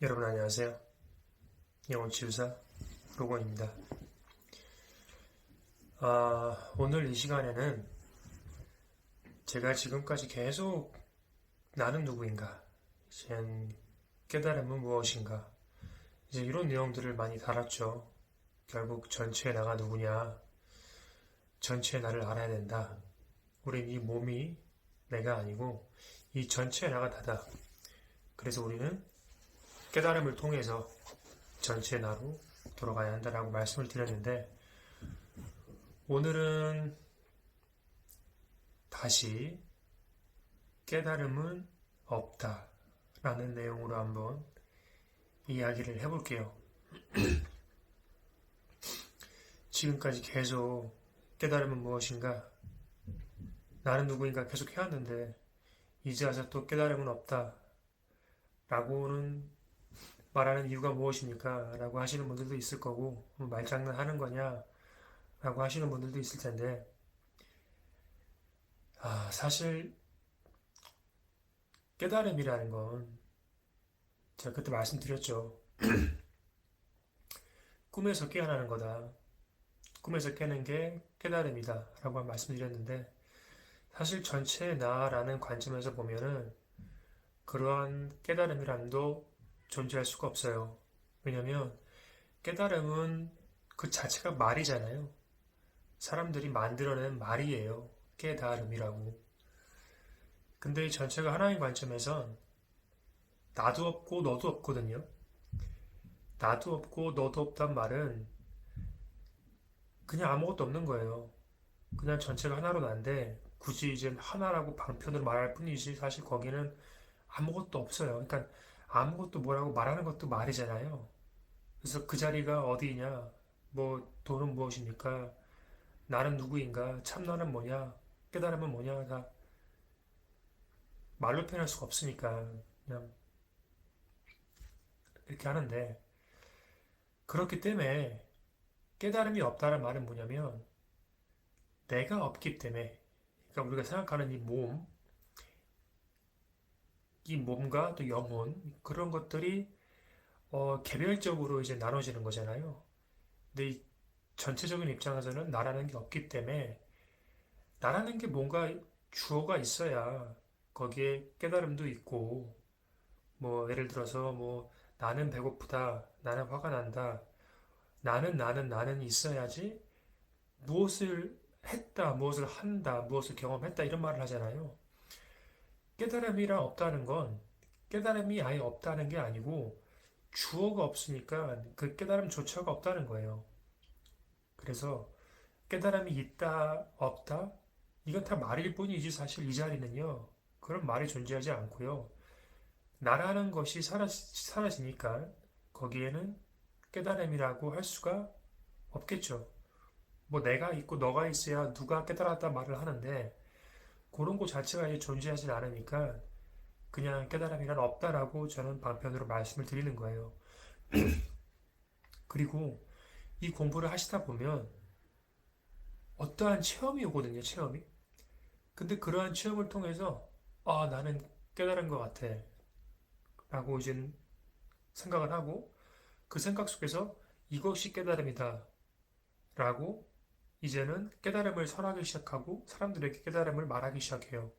여러분 안녕하세요. 영혼치유사 로건입니다. 오늘 이 시간에는 제가 지금까지 계속 나는 누구인가, 이젠 깨달음은 무엇인가, 이제 이런 내용들을 많이 달았죠. 결국 전체의 나가 누구냐, 전체의 나를 알아야 된다. 우린 이 몸이 내가 아니고 이 전체의 나가 다다. 그래서 우리는 깨달음을 통해서 전체의 나로 돌아가야 한다라고 말씀을 드렸는데, 오늘은 다시 깨달음은 없다 라는 내용으로 한번 이야기를 해볼게요. 지금까지 계속 깨달음은 무엇인가, 나는 누구인가 계속 해왔는데 이제 와서 또 깨달음은 없다 라고는 말하는 이유가 무엇입니까? 라고 하시는 분들도 있을 거고, 말장난하는 거냐 라고 하시는 분들도 있을 텐데, 사실 깨달음이라는 건 제가 그때 말씀드렸죠. 꿈에서 깨어나는 거다. 꿈에서 깨는 게 깨달음이다 라고 말씀드렸는데, 사실 전체 나라는 관점에서 보면은 그러한 깨달음이란도 존재할 수가 없어요. 왜냐면 깨달음은 그 자체가 말이잖아요. 사람들이 만들어낸 말이에요. 깨달음이라고. 근데 이 전체가 하나의 관점에선 나도 없고 너도 없거든요. 나도 없고 너도 없단 말은 그냥 아무것도 없는 거예요. 그냥 전체가 하나로 난데 굳이 이제 하나라고 방편으로 말할 뿐이지 사실 거기는 아무것도 없어요. 그러니까 아무것도 뭐라고 말하는 것도 말이잖아요. 그래서 그 자리가 어디냐, 뭐 돈은 무엇입니까, 나는 누구인가, 참나는 뭐냐, 깨달음은 뭐냐, 다 말로 표현할 수가 없으니까 그냥 이렇게 하는데, 그렇기 때문에 깨달음이 없다는 말은 뭐냐면 내가 없기 때문에, 그러니까 우리가 생각하는 이 몸과 또 영혼, 그런 것들이 개별적으로 이제 나눠지는 거잖아요. 근데 이 전체적인 입장에서는 나라는 게 없기 때문에, 나라는 게 뭔가 주어가 있어야 거기에 깨달음도 있고, 뭐 예를 들어서 뭐 나는 배고프다, 나는 화가 난다, 나는 있어야지 무엇을 했다, 무엇을 한다, 무엇을 경험했다 이런 말을 하잖아요. 깨달음이랑 없다는 건 깨달음이 아예 없다는 게 아니고 주어가 없으니까 그 깨달음조차가 없다는 거예요. 그래서 깨달음이 있다, 없다, 이건 다 말일 뿐이지 사실 이 자리는요, 그런 말이 존재하지 않고요. 나라는 것이 사라지니까 거기에는 깨달음이라고 할 수가 없겠죠. 뭐 내가 있고 너가 있어야 누가 깨달았다 말을 하는데, 그런 거 자체가 이제 존재하지 않으니까 그냥 깨달음이란 없다라고 저는 방편으로 말씀을 드리는 거예요. 그리고 이 공부를 하시다 보면 어떠한 체험이 오거든요, 체험이. 근데 그러한 체험을 통해서 나는 깨달은 것 같아 라고 이제 생각을 하고, 그 생각 속에서 이것이 깨달음이다 라고 이제는 깨달음을 설하기 시작하고 사람들에게 깨달음을 말하기 시작해요.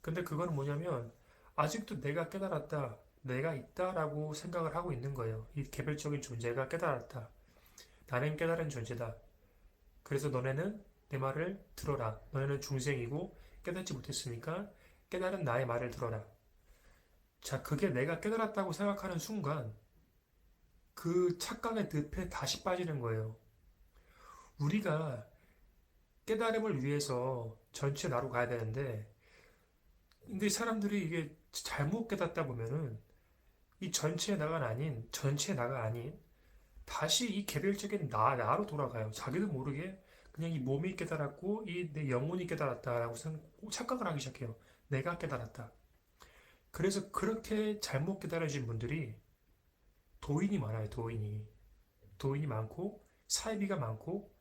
근데 그거는 뭐냐면 아직도 내가 깨달았다, 내가 있다라고 생각을 하고 있는 거예요. 이 개별적인 존재가 깨달았다. 나는 깨달은 존재다. 그래서 너네는 내 말을 들어라. 너네는 중생이고 깨닫지 못했으니까 깨달은 나의 말을 들어라. 자, 그게 내가 깨달았다고 생각하는 순간 그 착각의 늪에 다시 빠지는 거예요. 우리가 깨달음을 위해서 전체 나로 가야 되는데, 근데 사람들이 이게 잘못 깨닫다 보면은 이 전체 나가 아닌, 전체 나가 아닌 다시 이 개별적인 나로 돌아가요. 자기도 모르게 그냥 이 몸이 깨달았고 이 내 영혼이 깨달았다라고 착각을 하기 시작해요. 내가 깨달았다. 그래서 그렇게 잘못 깨달아진 분들이 도인이 많아요. 도인이 많고 사이비가 많고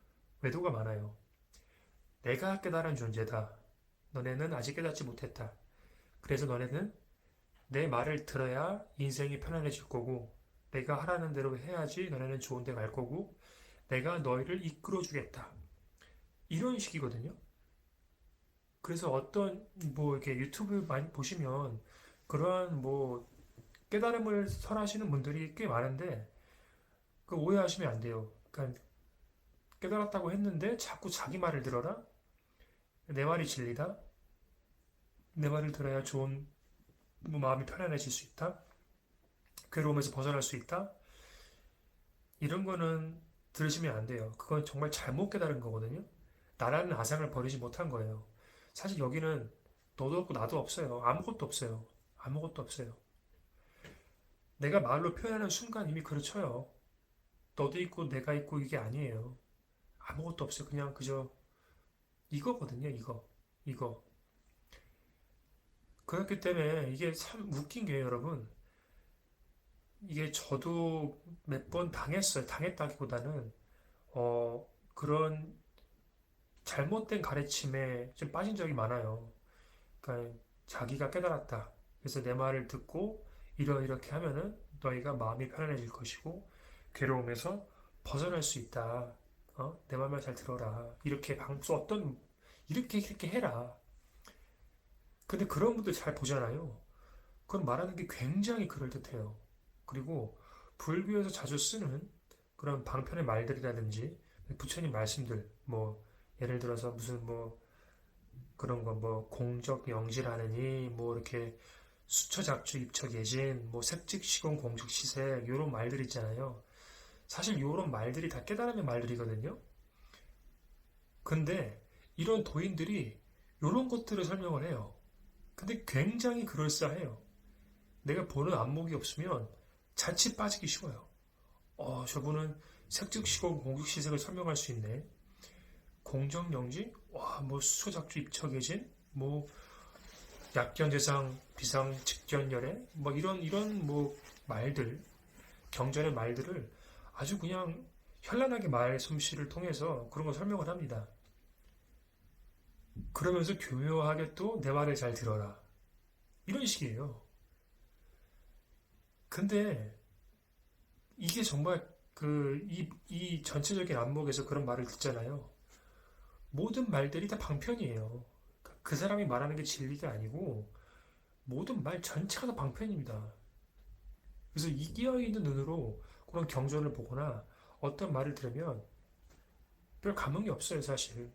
외도가 많아요. 내가 깨달은 존재다. 너네는 아직 깨닫지 못했다. 그래서 너네는 내 말을 들어야 인생이 편안해질 거고, 내가 하라는 대로 해야지 너네는 좋은 데 갈 거고, 내가 너희를 이끌어 주겠다. 이런 식이거든요. 그래서 어떤, 뭐, 이렇게 유튜브 많이 보시면, 그러한 뭐, 깨달음을 설하시는 분들이 꽤 많은데, 그 오해하시면 안 돼요. 그러니까 깨달았다고 했는데, 자꾸 자기 말을 들어라? 내 말이 진리다? 내 말을 들어야 좋은, 뭐 마음이 편안해질 수 있다? 괴로움에서 벗어날 수 있다? 이런 거는 들으시면 안 돼요. 그건 정말 잘못 깨달은 거거든요. 나라는 아상을 버리지 못한 거예요. 사실 여기는 너도 없고 나도 없어요. 아무것도 없어요. 아무것도 없어요. 내가 말로 표현하는 순간 이미 그르쳐요. 너도 있고 내가 있고 이게 아니에요. 아무것도 없어요. 그냥 그저 이거거든요. 이거. 이거. 그렇기 때문에 이게 참 웃긴 게 여러분. 이게 저도 몇 번 당했어요. 당했다기보다는 그런 잘못된 가르침에 좀 빠진 적이 많아요. 그러니까 자기가 깨달았다. 그래서 내 말을 듣고 이렇게 하면은 너희가 마음이 편안해질 것이고 괴로움에서 벗어날 수 있다. 내 말만 잘 들어라. 이렇게 방수 어떤 이렇게 해라. 근데 그런 분들 잘 보잖아요. 그건 말하는 게 굉장히 그럴듯해요. 그리고 불교에서 자주 쓰는 그런 방편의 말들이라든지 부처님 말씀들 뭐 예를 들어서 무슨 뭐 그런 거 뭐 공적 영지라느니 뭐 이렇게 수처작주 입처계진 뭐 색즉시공 공적시색 요런 말들 있잖아요. 사실 요런 말들이 다 깨달음의 말들이거든요. 근데 이런 도인들이 요런 것들을 설명을 해요. 근데 굉장히 그럴싸해요. 내가 보는 안목이 없으면 자칫 빠지기 쉬워요. 저분은 색즉시공 공적시색을 설명할 수 있네. 공정영지? 와, 뭐 수소작주 입처계진? 뭐 약견재상 비상 직견열애? 뭐 이런 뭐 말들, 경전의 말들을 아주 그냥 현란하게 말 솜씨를 통해서 그런 걸 설명을 합니다. 그러면서 교묘하게 또 내 말을 잘 들어라. 이런 식이에요. 근데 이게 정말 이 전체적인 안목에서 그런 말을 듣잖아요. 모든 말들이 다 방편이에요. 그 사람이 말하는 게 진리가 아니고 모든 말 전체가 다 방편입니다. 그래서 이기어 있는 눈으로 그런 경전을 보거나 어떤 말을 들으면 별 감흥이 없어요, 사실.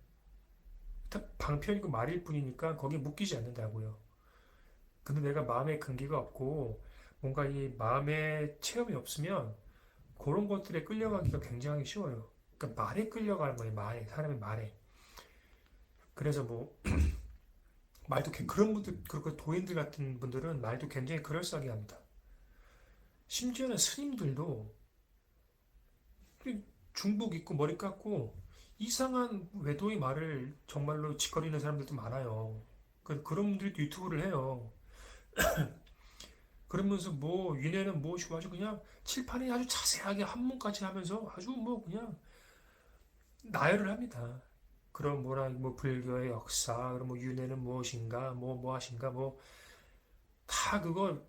다 방편이고 말일 뿐이니까 거기에 묶이지 않는다고요. 근데 내가 마음에 근기가 없고 뭔가 이 마음에 체험이 없으면 그런 것들에 끌려가기가 굉장히 쉬워요. 그러니까 말에 끌려가는 거예요, 말에. 사람의 말에. 그래서 뭐 말도 그런 분들, 그리고 도인들 같은 분들은 말도 굉장히 그럴싸하게 합니다. 심지어는 스님들도 중복 입고 머리 깎고 이상한 외도의 말을 정말로 짓거리는 사람들도 많아요. 그런 분들도 유튜브를 해요. 그러면서 뭐 윤회는 무엇이고 아주 그냥 칠판에 아주 자세하게 한문까지 하면서 아주 뭐 그냥 나열을 합니다. 그런 뭐라 뭐 불교의 역사, 그럼 뭐 윤회는 무엇인가, 뭐 하신가, 뭐 다 그거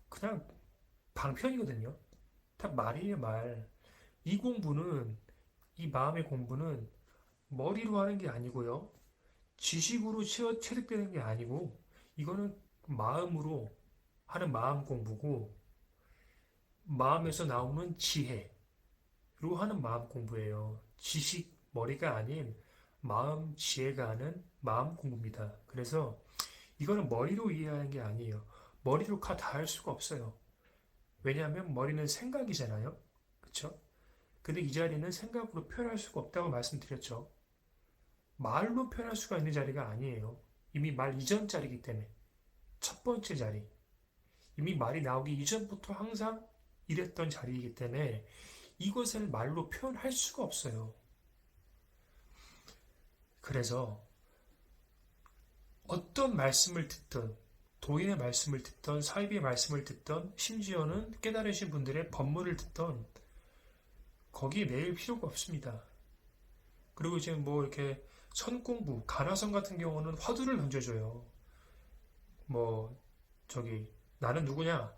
그냥 방편이거든요. 다 말이에요, 말. 이 공부는 이 마음의 공부는 머리로 하는 게 아니고요. 지식으로 체득되는 게 아니고 이거는 마음으로 하는 마음 공부고 마음에서 나오는 지혜로 하는 마음 공부예요. 지식 머리가 아닌 마음 지혜가 하는 마음 공부입니다. 그래서 이거는 머리로 이해하는 게 아니에요. 머리로 다 할 수가 없어요. 왜냐하면 머리는 생각이잖아요. 그렇죠? 근데 이 자리는 생각으로 표현할 수가 없다고 말씀드렸죠. 말로 표현할 수가 있는 자리가 아니에요. 이미 말 이전 자리이기 때문에. 첫 번째 자리. 이미 말이 나오기 이전부터 항상 이랬던 자리이기 때문에 이것을 말로 표현할 수가 없어요. 그래서 어떤 말씀을 듣든 도인의 말씀을 듣던 사이비의 말씀을 듣던 심지어는 깨달으신 분들의 법문을 듣던 거기에 매일 필요가 없습니다. 그리고 이제 뭐 이렇게 선공부, 가나선 같은 경우는 화두를 던져줘요. 뭐 저기 나는 누구냐?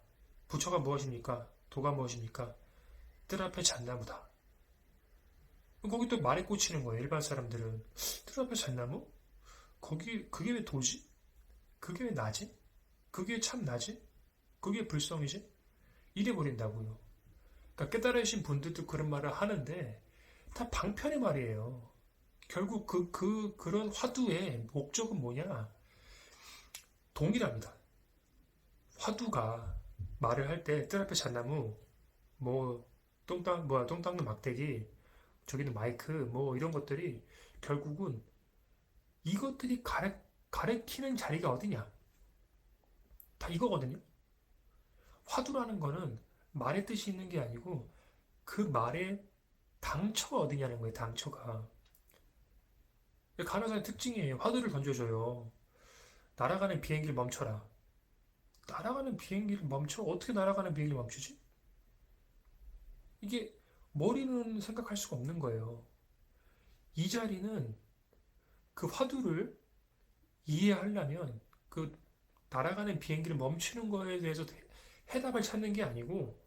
부처가 무엇입니까? 도가 무엇입니까? 뜰 앞에 잣나무다. 거기 또 말에 꽂히는 거예요. 일반 사람들은 뜰 앞에 잣나무? 거기 그게 왜 도지? 그게 왜 나지? 그게 왜 참 나지? 그게 왜 불성이지? 이래 버린다고요. 그러니까 깨달으신 분들도 그런 말을 하는데 다 방편의 말이에요. 결국 그런 화두의 목적은 뭐냐? 동일합니다. 화두가 말을 할 때 뜰 앞에 잣나무, 뭐 똥 닦는 막대기, 저기는 마이크, 뭐 이런 것들이 결국은 이것들이 가리키는 자리가 어디냐? 다 이거거든요. 화두라는 거는 말의 뜻이 있는 게 아니고 그 말의 당처가 어디냐는 거예요. 당처가. 간호사의 특징이에요. 화두를 던져줘요. 날아가는 비행기를 멈춰라. 날아가는 비행기를 멈춰? 어떻게 날아가는 비행기를 멈추지? 이게 머리는 생각할 수가 없는 거예요. 이 자리는 그 화두를 이해하려면 그 날아가는 비행기를 멈추는 거에 대해서 해답을 찾는 게 아니고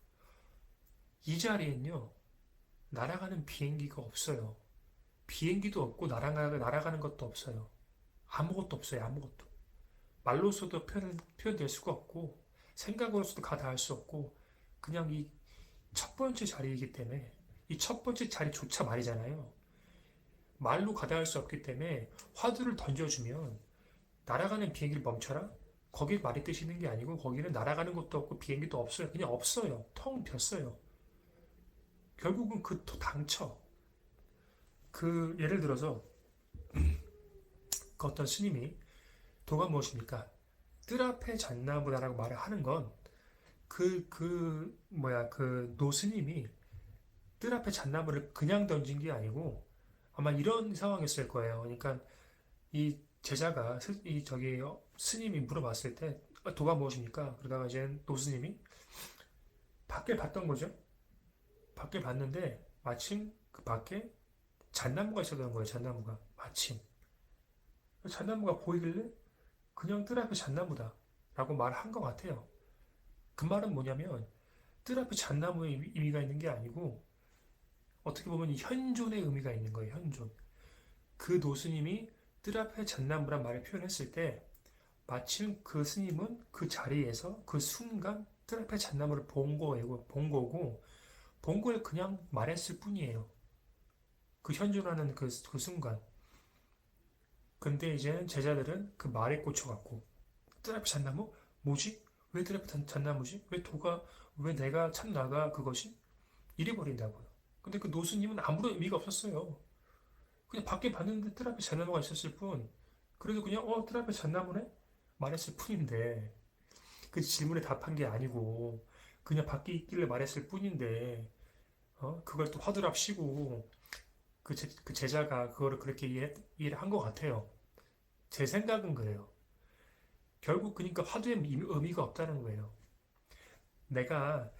이 자리엔요 날아가는 비행기가 없어요. 비행기도 없고 날아가는 것도 없어요. 아무것도 없어요. 아무것도. 말로서도 표현될 수가 없고 생각으로서도 가다할 수 없고 그냥 이 첫 번째 자리이기 때문에 이 첫 번째 자리조차 말이잖아요. 말로 가다할 수 없기 때문에 화두를 던져주면 날아가는 비행기를 멈춰라? 거기에 말이 뜻이 있는 게 아니고 거기는 날아가는 것도 없고 비행기도 없어요. 그냥 없어요. 텅 비었어요. 결국은 그 당처. 그 예를 들어서 그 어떤 스님이 도가 무엇입니까? 뜰 앞에 잣나무다라고 말을 하는 건 그 노스님이 뜰 앞에 잣나무를 그냥 던진 게 아니고 아마 이런 상황이었을 거예요. 그러니까 이 제자가 스님이 물어봤을 때 도가 무엇입니까? 그러다가 이제 노스님이 밖을 봤던 거죠. 밖을 봤는데 마침 그 밖에 잣나무가 있었던 거예요. 잣나무가 마침 잣나무가 보이길래 그냥 뜰 앞에 잣나무다 라고 말한 것 같아요. 그 말은 뭐냐면 뜰 앞에 잣나무의 의미가 있는 게 아니고 어떻게 보면 현존의 의미가 있는 거예요. 현존. 그 노스님이 뜰 앞에 잣나무란 말을 표현했을 때 마침 그 스님은 그 자리에서 그 순간 뜰 앞에 잣나무를 본 걸 그냥 말했을 뿐이에요. 그 현존하는 그 순간. 근데 이제는 제자들은 그 말에 꽂혀갖고 뜰 앞에 잣나무? 뭐지? 왜 뜰 앞에 잣나무지? 왜 내가 참나가 그것이? 이래 버린다고요. 근데 그 노스님은 아무런 의미가 없었어요. 그냥 밖에 봤는데 뜰 앞에 잣나무가 있었을 뿐. 그래도 그냥 뜰 앞에 잣나무네? 말했을 뿐인데 그 질문에 답한 게 아니고 그냥 밖에 있길래 말했을 뿐인데 그걸 또 화두랍시고 그 제자가 그거를 그렇게 이해를 한 것 같아요. 제 생각은 그래요. 결국 그러니까 화두에 의미가 없다는 거예요. 내가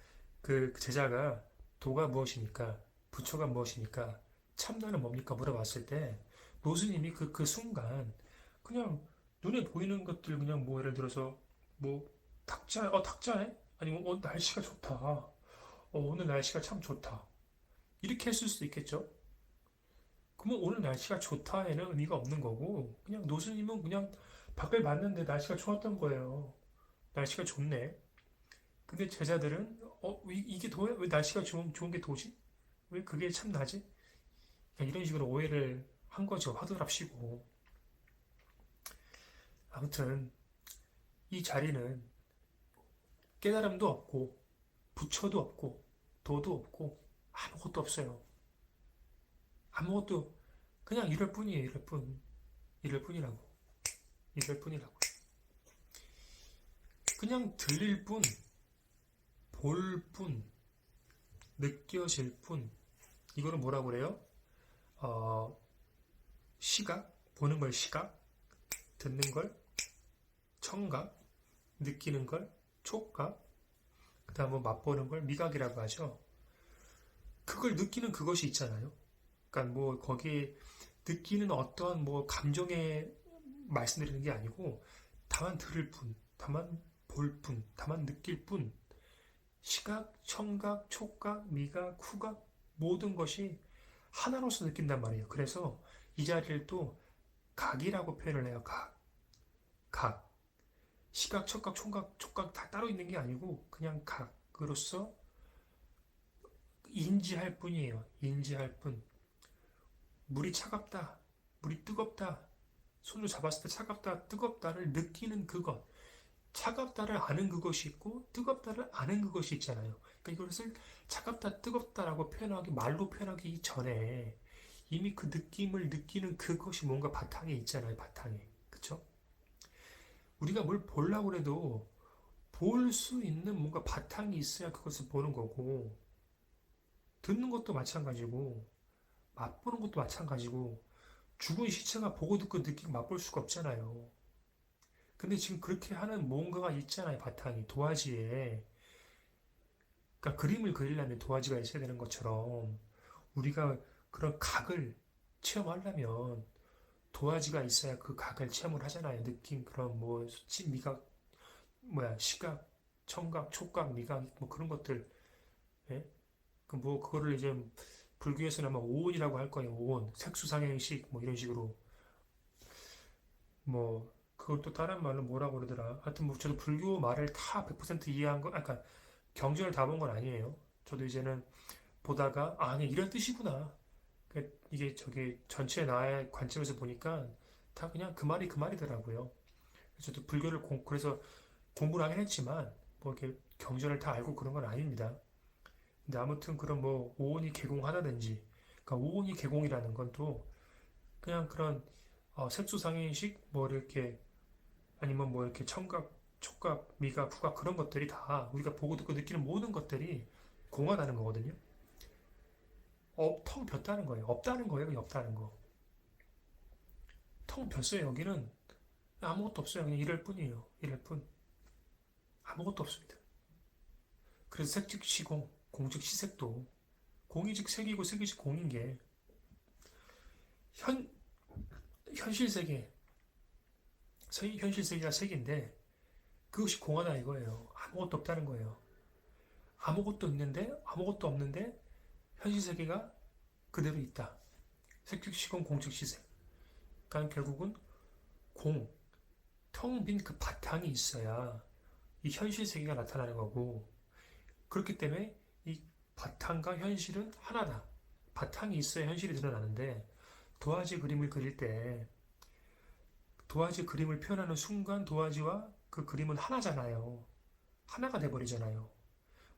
그 제자가 도가 무엇입니까? 부처가 무엇입니까? 참나는 뭡니까? 물어봤을 때 노스님이 그 순간 그냥 눈에 보이는 것들 그냥 뭐 예를 들어서 뭐 탁자해? 아니면 날씨가 좋다. 오늘 날씨가 참 좋다. 이렇게 했을 수도 있겠죠? 그러면 오늘 날씨가 좋다에는 의미가 없는 거고 그냥 노스님은 그냥 밖을 봤는데 날씨가 좋았던 거예요. 날씨가 좋네. 근데 제자들은 이게 도야? 왜 날씨가 좋은 게 도지? 왜 그게 참 나지? 그냥 이런 식으로 오해를 한 거죠. 화두랍시고. 아무튼 이 자리는 깨달음도 없고 부처도 없고 도도 없고 아무것도 없어요. 아무것도 그냥 이럴 뿐이에요. 이럴 뿐. 이럴 뿐이라고. 이럴 뿐이라고. 그냥 들릴 뿐, 볼 뿐, 느껴질 뿐. 이거는 뭐라고 그래요? 어, 시각, 보는 걸 시각, 듣는 걸 청각, 느끼는 걸 촉각, 그 다음 뭐 맛보는 걸 미각이라고 하죠. 그걸 느끼는 그것이 있잖아요. 그러니까 뭐 거기에 느끼는 어떠한 뭐 감정에 말씀드리는 게 아니고 다만 들을 뿐, 다만 볼 뿐, 다만 느낄 뿐, 시각, 청각, 촉각, 미각, 후각 모든 것이 하나로서 느낀단 말이에요. 그래서 이 자리를 또 각이라고 표현을 해요. 각, 각. 시각, 촉각, 총각, 촉각 다 따로 있는 게 아니고 그냥 각으로서 인지할 뿐이에요. 인지할 뿐. 물이 차갑다, 물이 뜨겁다, 손으로 잡았을 때 차갑다, 뜨겁다를 느끼는 그것. 차갑다를 아는 그것이 있고 뜨겁다를 아는 그것이 있잖아요. 그러니까 이것을 차갑다, 뜨겁다라고 표현하기, 말로 표현하기 전에 이미 그 느낌을 느끼는 그것이 뭔가 바탕에 있잖아요. 바탕에. 그쵸? 우리가 뭘 보려고 해도 볼 수 있는 뭔가 바탕이 있어야 그것을 보는 거고, 듣는 것도 마찬가지고, 맛보는 것도 마찬가지고, 죽은 시체가 보고 듣고 느끼고 맛볼 수가 없잖아요. 근데 지금 그렇게 하는 뭔가가 있잖아요. 바탕이. 도화지에. 그러니까 그림을 그리려면 도화지가 있어야 되는 것처럼 우리가 그런 각을 체험하려면 도화지가 있어야 그 각을 체험을 하잖아요. 느낌, 그런 뭐, 미각, 뭐야, 시각, 청각, 촉각, 미각, 뭐 그런 것들. 예? 그 뭐, 그거를 이제 불교에서는 아마 오온이라고 할 거예요. 오온. 색수상행식, 뭐 이런 식으로. 뭐, 그걸 또 다른 말로 뭐라고 그러더라. 하여튼 뭐, 저도 불교 말을 다 100% 이해한 거, 아까 경전을 다 본 건 아니에요. 저도 이제는 보다가, 아, 그냥 이런 뜻이구나. 이게 저기 전체 나의 관점에서 보니까 다 그냥 그 말이 그 말이더라고요. 그래서 저도 불교를 그래서 공부를 하긴 했지만, 뭐 이렇게 경전을 다 알고 그런 건 아닙니다. 근데 아무튼 그런 뭐 오온이 개공하다든지, 그러니까 오온이 개공이라는 건 또 그냥 그런 색소상인식 뭐 이렇게 아니면 뭐 이렇게 청각, 촉각, 미각, 후각 그런 것들이 다 우리가 보고 듣고 느끼는 모든 것들이 공하다는 거거든요. 텅 ቢ었다는 거예요. 없다는 거예요. 그게 없다는 거. 텅 ቢ었어요. 여기는 아무것도 없어요. 그냥 이럴 뿐이에요. 이럴 뿐. 아무것도 없습니다. 그래서 색즉 시공, 공즉 시색도 공이 즉 색이고 색이 즉 공인 게 현, 현실 세계, 현실 세계가 색인데 그것이 공하다 이거예요. 아무것도 없다는 거예요. 아무것도 있는데 아무것도 없는데 현실 세계가 그대로 있다. 색즉 시공, 공즉 시색. 그러니까 결국은 공, 텅 빈 그 바탕이 있어야 이 현실 세계가 나타나는 거고 그렇기 때문에 이 바탕과 현실은 하나다. 바탕이 있어야 현실이 드러나는데 도화지 그림을 그릴 때 도화지 그림을 표현하는 순간 도화지와 그 그림은 하나잖아요. 하나가 돼버리잖아요.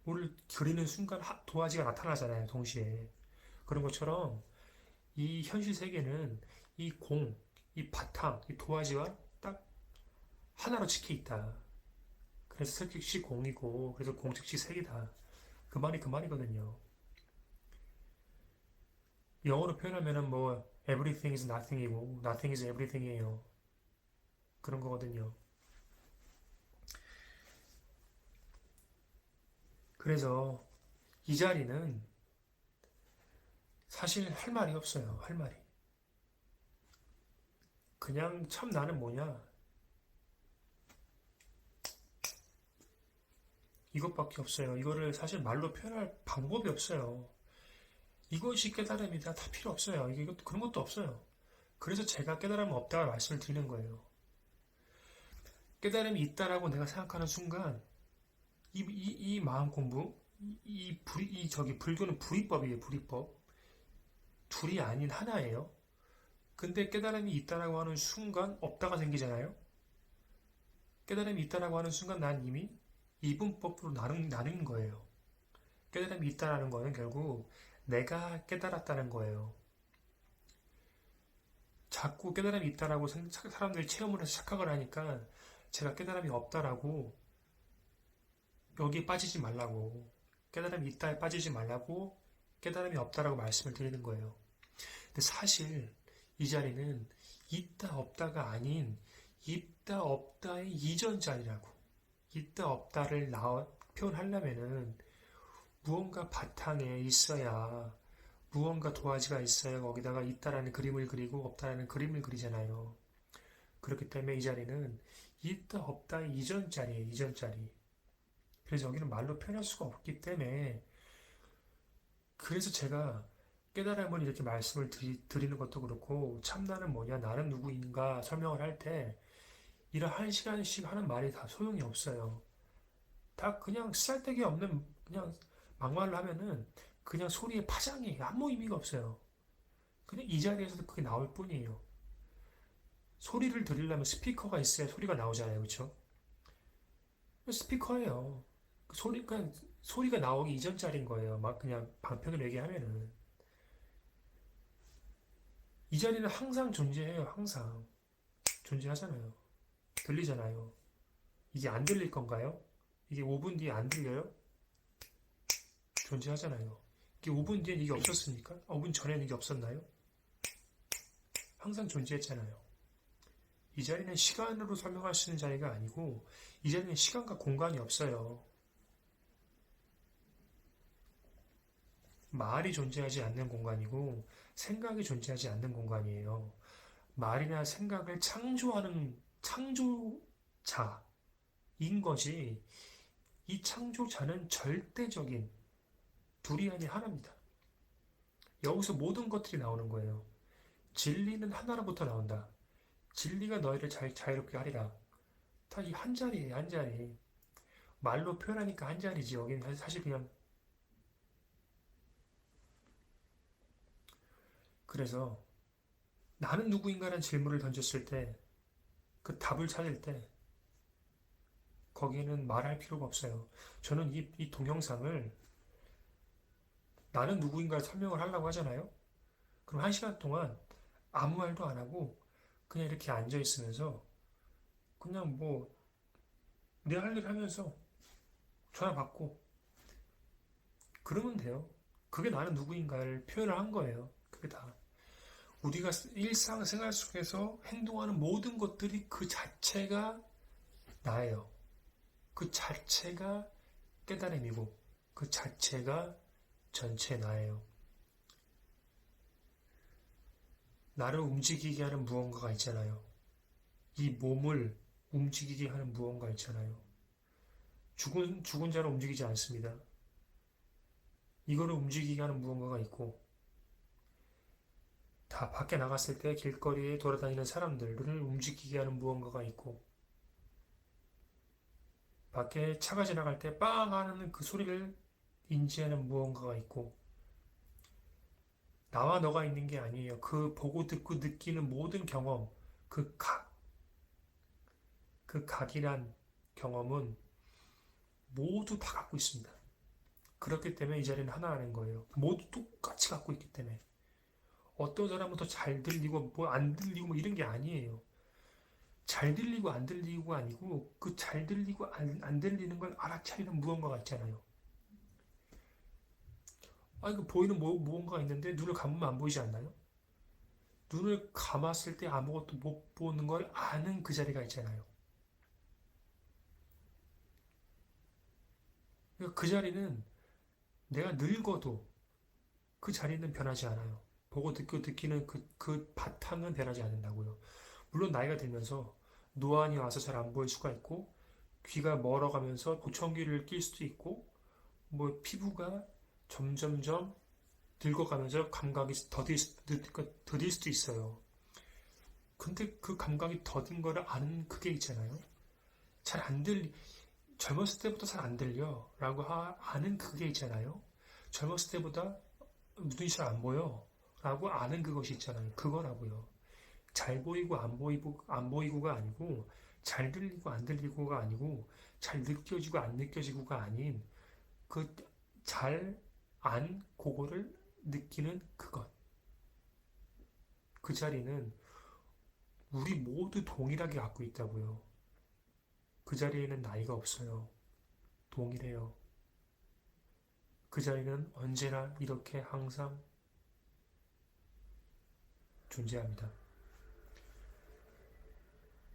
뭘 그리는 순간 도화지가 나타나잖아요. 동시에. 그런 것처럼 이 현실 세계는 이 공, 이 바탕, 이 도화지와 딱 하나로 찍혀 있다. 그래서 설득시 공이고 그래서 공즉시 색이다. 그 말이 그 말이거든요. 영어로 표현하면은 뭐 everything is nothing이고 nothing is everything이에요. 그런 거거든요. 그래서 이 자리는 사실 할 말이 없어요. 할 말이. 그냥 참 나는 뭐냐? 이것밖에 없어요. 이거를 사실 말로 표현할 방법이 없어요. 이것이 깨달음이다. 다 필요 없어요. 이게 그런 것도 없어요. 그래서 제가 깨달음은 없다고 말씀을 드리는 거예요. 깨달음이 있다라고 내가 생각하는 순간 이 마음 공부 저기 불교는 불이법이에요. 불이법. 둘이 아닌 하나예요. 근데 깨달음이 있다라고 하는 순간 없다가 생기잖아요. 깨달음이 있다라고 하는 순간 난 이미 이분법으로 나눈 거예요. 깨달음이 있다라는 거는 결국 내가 깨달았다는 거예요. 자꾸 깨달음이 있다라고 사람들이 체험을 해서 착각을 하니까 제가 깨달음이 없다라고 여기에 빠지지 말라고 깨달음이 있다에 빠지지 말라고 깨달음이 없다라고 말씀을 드리는 거예요. 근데 사실 이 자리는 있다 없다가 아닌 있다 없다의 이전 자리라고. 있다 없다를 표현하려면은 무언가 바탕에 있어야 무언가 도화지가 있어야 거기다가 있다라는 그림을 그리고 없다라는 그림을 그리잖아요. 그렇기 때문에 이 자리는 있다 없다 이전 자리예요. 이전 자리. 그래서 여기는 말로 표현할 수가 없기 때문에 그래서 제가 깨달음을 이렇게 말씀을 드리는 것도 그렇고 참나는 뭐냐 나는 누구인가 설명을 할 때 이런 한 시간씩 하는 말이 다 소용이 없어요. 다 그냥 쓸데기 없는 그냥 막말로 하면은 그냥 소리의 파장이 아무 의미가 없어요. 그냥 이 자리에서도 그게 나올 뿐이에요. 소리를 들으려면 스피커가 있어야 소리가 나오잖아요. 그렇죠? 스피커예요. 그냥 소리가 나오기 이전짜리인 거예요. 막 그냥 방편으로 얘기하면은 이 자리는 항상 존재해요. 항상 존재하잖아요. 들리잖아요. 이게 안 들릴 건가요? 이게 5분 뒤에 안 들려요? 존재하잖아요. 이게 5분 뒤엔 이게 없었습니까? 5분 전에는 이게 없었나요? 항상 존재했잖아요. 이 자리는 시간으로 설명할 수 있는 자리가 아니고 이 자리는 시간과 공간이 없어요. 말이 존재하지 않는 공간이고 생각이 존재하지 않는 공간이에요. 말이나 생각을 창조하는 창조자인 것이 이 창조자는 절대적인 둘이 아닌 하나입니다. 여기서 모든 것들이 나오는 거예요. 진리는 하나로부터 나온다. 진리가 너희를 자유롭게 하리라. 다 이 한 자리예요, 한 자리. 말로 표현하니까 한 자리지. 여기는 사실 그냥 그래서 나는 누구인가라는 질문을 던졌을 때 그 답을 찾을 때 거기에는 말할 필요가 없어요. 저는 이 동영상을 나는 누구인가 설명을 하려고 하잖아요. 그럼 한 시간 동안 아무 말도 안 하고 그냥 이렇게 앉아 있으면서 그냥 뭐 내 할 일 하면서 전화 받고 그러면 돼요. 그게 나는 누구인가를 표현을 한 거예요. 그게 다. 우리가 일상생활 속에서 행동하는 모든 것들이 그 자체가 나예요. 그 자체가 깨달음이고 그 자체가 전체 나예요. 나를 움직이게 하는 무언가가 있잖아요. 이 몸을 움직이게 하는 무언가 있잖아요. 죽은 자는 움직이지 않습니다. 이거를 움직이게 하는 무언가가 있고 다 밖에 나갔을 때 길거리에 돌아다니는 사람들을 움직이게 하는 무언가가 있고 밖에 차가 지나갈 때 빵 하는 그 소리를 인지하는 무언가가 있고 나와 너가 있는 게 아니에요. 그 보고 듣고 느끼는 모든 경험, 그 각, 그 각이란 경험은 모두 다 갖고 있습니다. 그렇기 때문에 이 자리는 하나라는 거예요. 모두 똑같이 갖고 있기 때문에 어떤 사람은 더 잘 들리고 뭐 안 들리고 뭐 이런 게 아니에요. 잘 들리고 안 들리고가 아니고 그 잘 들리고 안 들리는 걸 알아차리는 무언가가 있잖아요. 아 이거 보이는 무언가가 있는데 눈을 감으면 안 보이지 않나요? 눈을 감았을 때 아무것도 못 보는 걸 아는 그 자리가 있잖아요. 그러니까 그 자리는 내가 늙어도 그 자리는 변하지 않아요. 보고 듣고 느끼는 그 바탕은 변하지 않는다고요. 물론 나이가 들면서 노안이 와서 잘 안 보일 수가 있고 귀가 멀어가면서 보청기를 낄 수도 있고 뭐 피부가 점점점 늙어가면서 감각이 더딜 수도 있어요. 근데 그 감각이 더딘 거를 아는 그게 있잖아요. 잘 안 들리, 젊었을 때보다 잘 안 들려 라고 아는 그게 있잖아요. 젊었을 때보다 눈이 잘 안 보여 라고 아는 그것이 있잖아요. 그거라고요. 잘 보이고 안 보이고가 아니고 잘 들리고 안 들리고가 아니고 잘 느껴지고 안 느껴지고가 아닌 그 잘 안 그거를 느끼는 그것. 그 자리는 우리 모두 동일하게 갖고 있다고요. 그 자리에는 나이가 없어요. 동일해요. 그 자리는 언제나 이렇게 항상 존재합니다.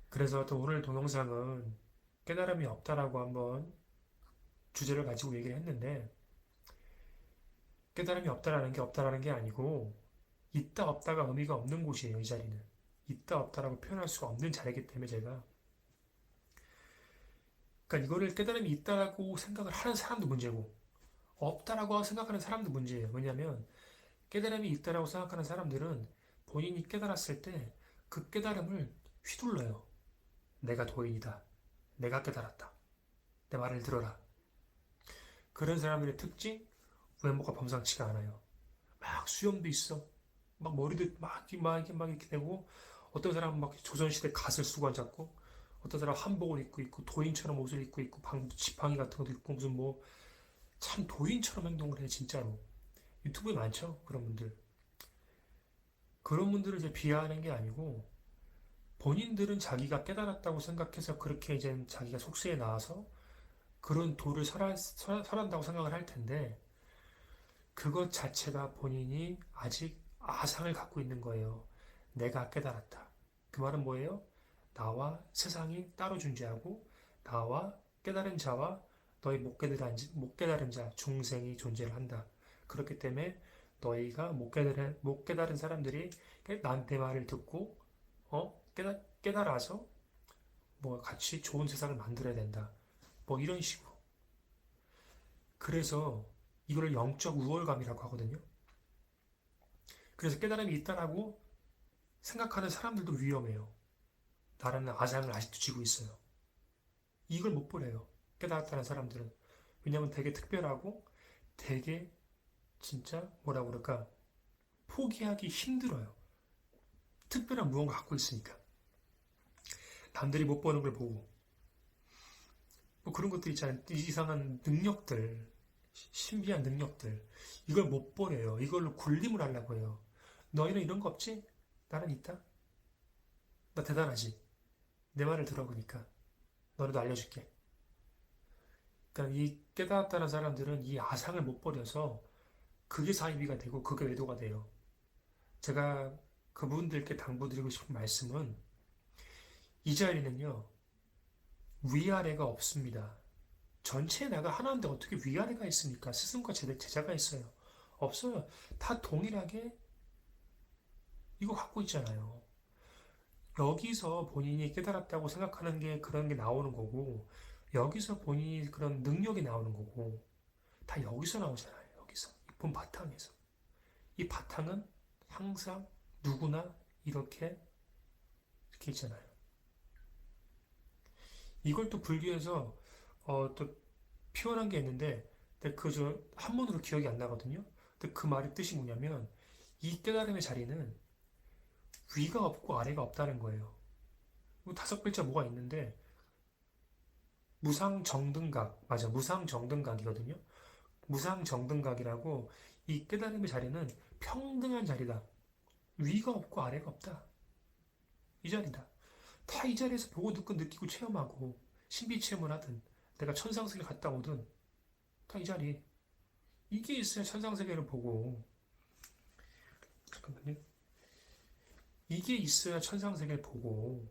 그래서 또 오늘 동영상은 깨달음이 없다라고 한번 주제를 가지고 얘기를 했는데 깨달음이 없다라는 게 아니고 있다 없다가 의미가 없는 곳이에요. 이 자리는 있다 없다라고 표현할 수가 없는 자리이기 때문에 제가 그러니까 이거를 깨달음이 있다라고 생각을 하는 사람도 문제고 없다라고 생각하는 사람도 문제예요. 왜냐하면 깨달음이 있다라고 생각하는 사람들은 본인이 깨달았을 때 그 깨달음을 휘둘러요. 내가 도인이다. 내가 깨달았다. 내 말을 들어라. 그런 사람들의 특징, 외모가 범상치가 않아요. 막 수염도 있어. 막 머리도 막 이렇게 되고, 어떤 사람은 막 조선시대 갓을 쓰고 앉았고, 어떤 사람 한복을 입고 있고, 도인처럼 옷을 입고 있고, 지팡이 같은 것도 입고, 무슨 뭐, 참 도인처럼 행동을 해, 진짜로. 유튜브에 많죠? 그런 분들. 그런 분들을 이제 비하하는 게 아니고, 본인들은 자기가 깨달았다고 생각해서 그렇게 이제 자기가 속세에 나와서 그런 도를 설한다고 생각을 할 텐데, 그것 자체가 본인이 아직 아상을 갖고 있는 거예요. 내가 깨달았다. 그 말은 뭐예요? 나와 세상이 따로 존재하고 나와 깨달은 자와 너희 못 깨달은 자, 중생이 존재를 한다. 그렇기 때문에 너희가 못 깨달은 사람들이 내 말을 듣고 깨달아서 뭐 같이 좋은 세상을 만들어야 된다. 뭐 이런 식으로. 그래서 이걸 영적 우월감이라고 하거든요. 그래서 깨달음이 있다라고 생각하는 사람들도 위험해요. 나라는 아상을 아직도 쥐고 있어요. 이걸 못 버려요. 깨달았다는 사람들은. 왜냐하면 되게 특별하고 되게 진짜 뭐라 그럴까 포기하기 힘들어요. 특별한 무언가 갖고 있으니까. 남들이 못 보는 걸 보고 뭐 그런 것들 있잖아요. 이상한 능력들, 신비한 능력들. 이걸 못 버려요. 이걸로 굴림을 하려고 해요. 너희는 이런 거 없지? 나는 있다. 나 대단하지. 내 말을 들어보니까 너네도 알려줄게. 그러니까 이 깨달았다는 사람들은 이 아상을 못 버려서 그게 사이비가 되고 그게 외도가 돼요. 제가 그분들께 당부드리고 싶은 말씀은 이 자리는요 위아래가 없습니다. 전체 나가 하나인데 어떻게 위아래가 있습니까? 스승과 제자가 있어요. 없어요. 다 동일하게 이거 갖고 있잖아요. 여기서 본인이 깨달았다고 생각하는 게 그런 게 나오는 거고, 여기서 본인이 그런 능력이 나오는 거고, 다 여기서 나오잖아요. 여기서. 본 바탕에서. 이 바탕은 항상 누구나 이렇게 있잖아요. 이걸 또 불교에서, 또 표현한 게 있는데, 근데 그저 한문으로 기억이 안 나거든요. 근데 그 말의 뜻이 뭐냐면, 이 깨달음의 자리는 위가 없고 아래가 없다는 거예요. 다섯 글자 뭐가 있는데, 무상정등각, 맞아, 무상정등각이거든요. 무상정등각이라고 이 깨달음의 자리는 평등한 자리다. 위가 없고 아래가 없다. 이 자리다. 다 이 자리에서 보고 듣고 느끼고 체험하고 신비 체험을 하든 내가 천상세계 갔다 오든 다 이 자리. 이게 있어야 천상세계를 보고 잠깐만요. 이게 있어야 천상세계를 보고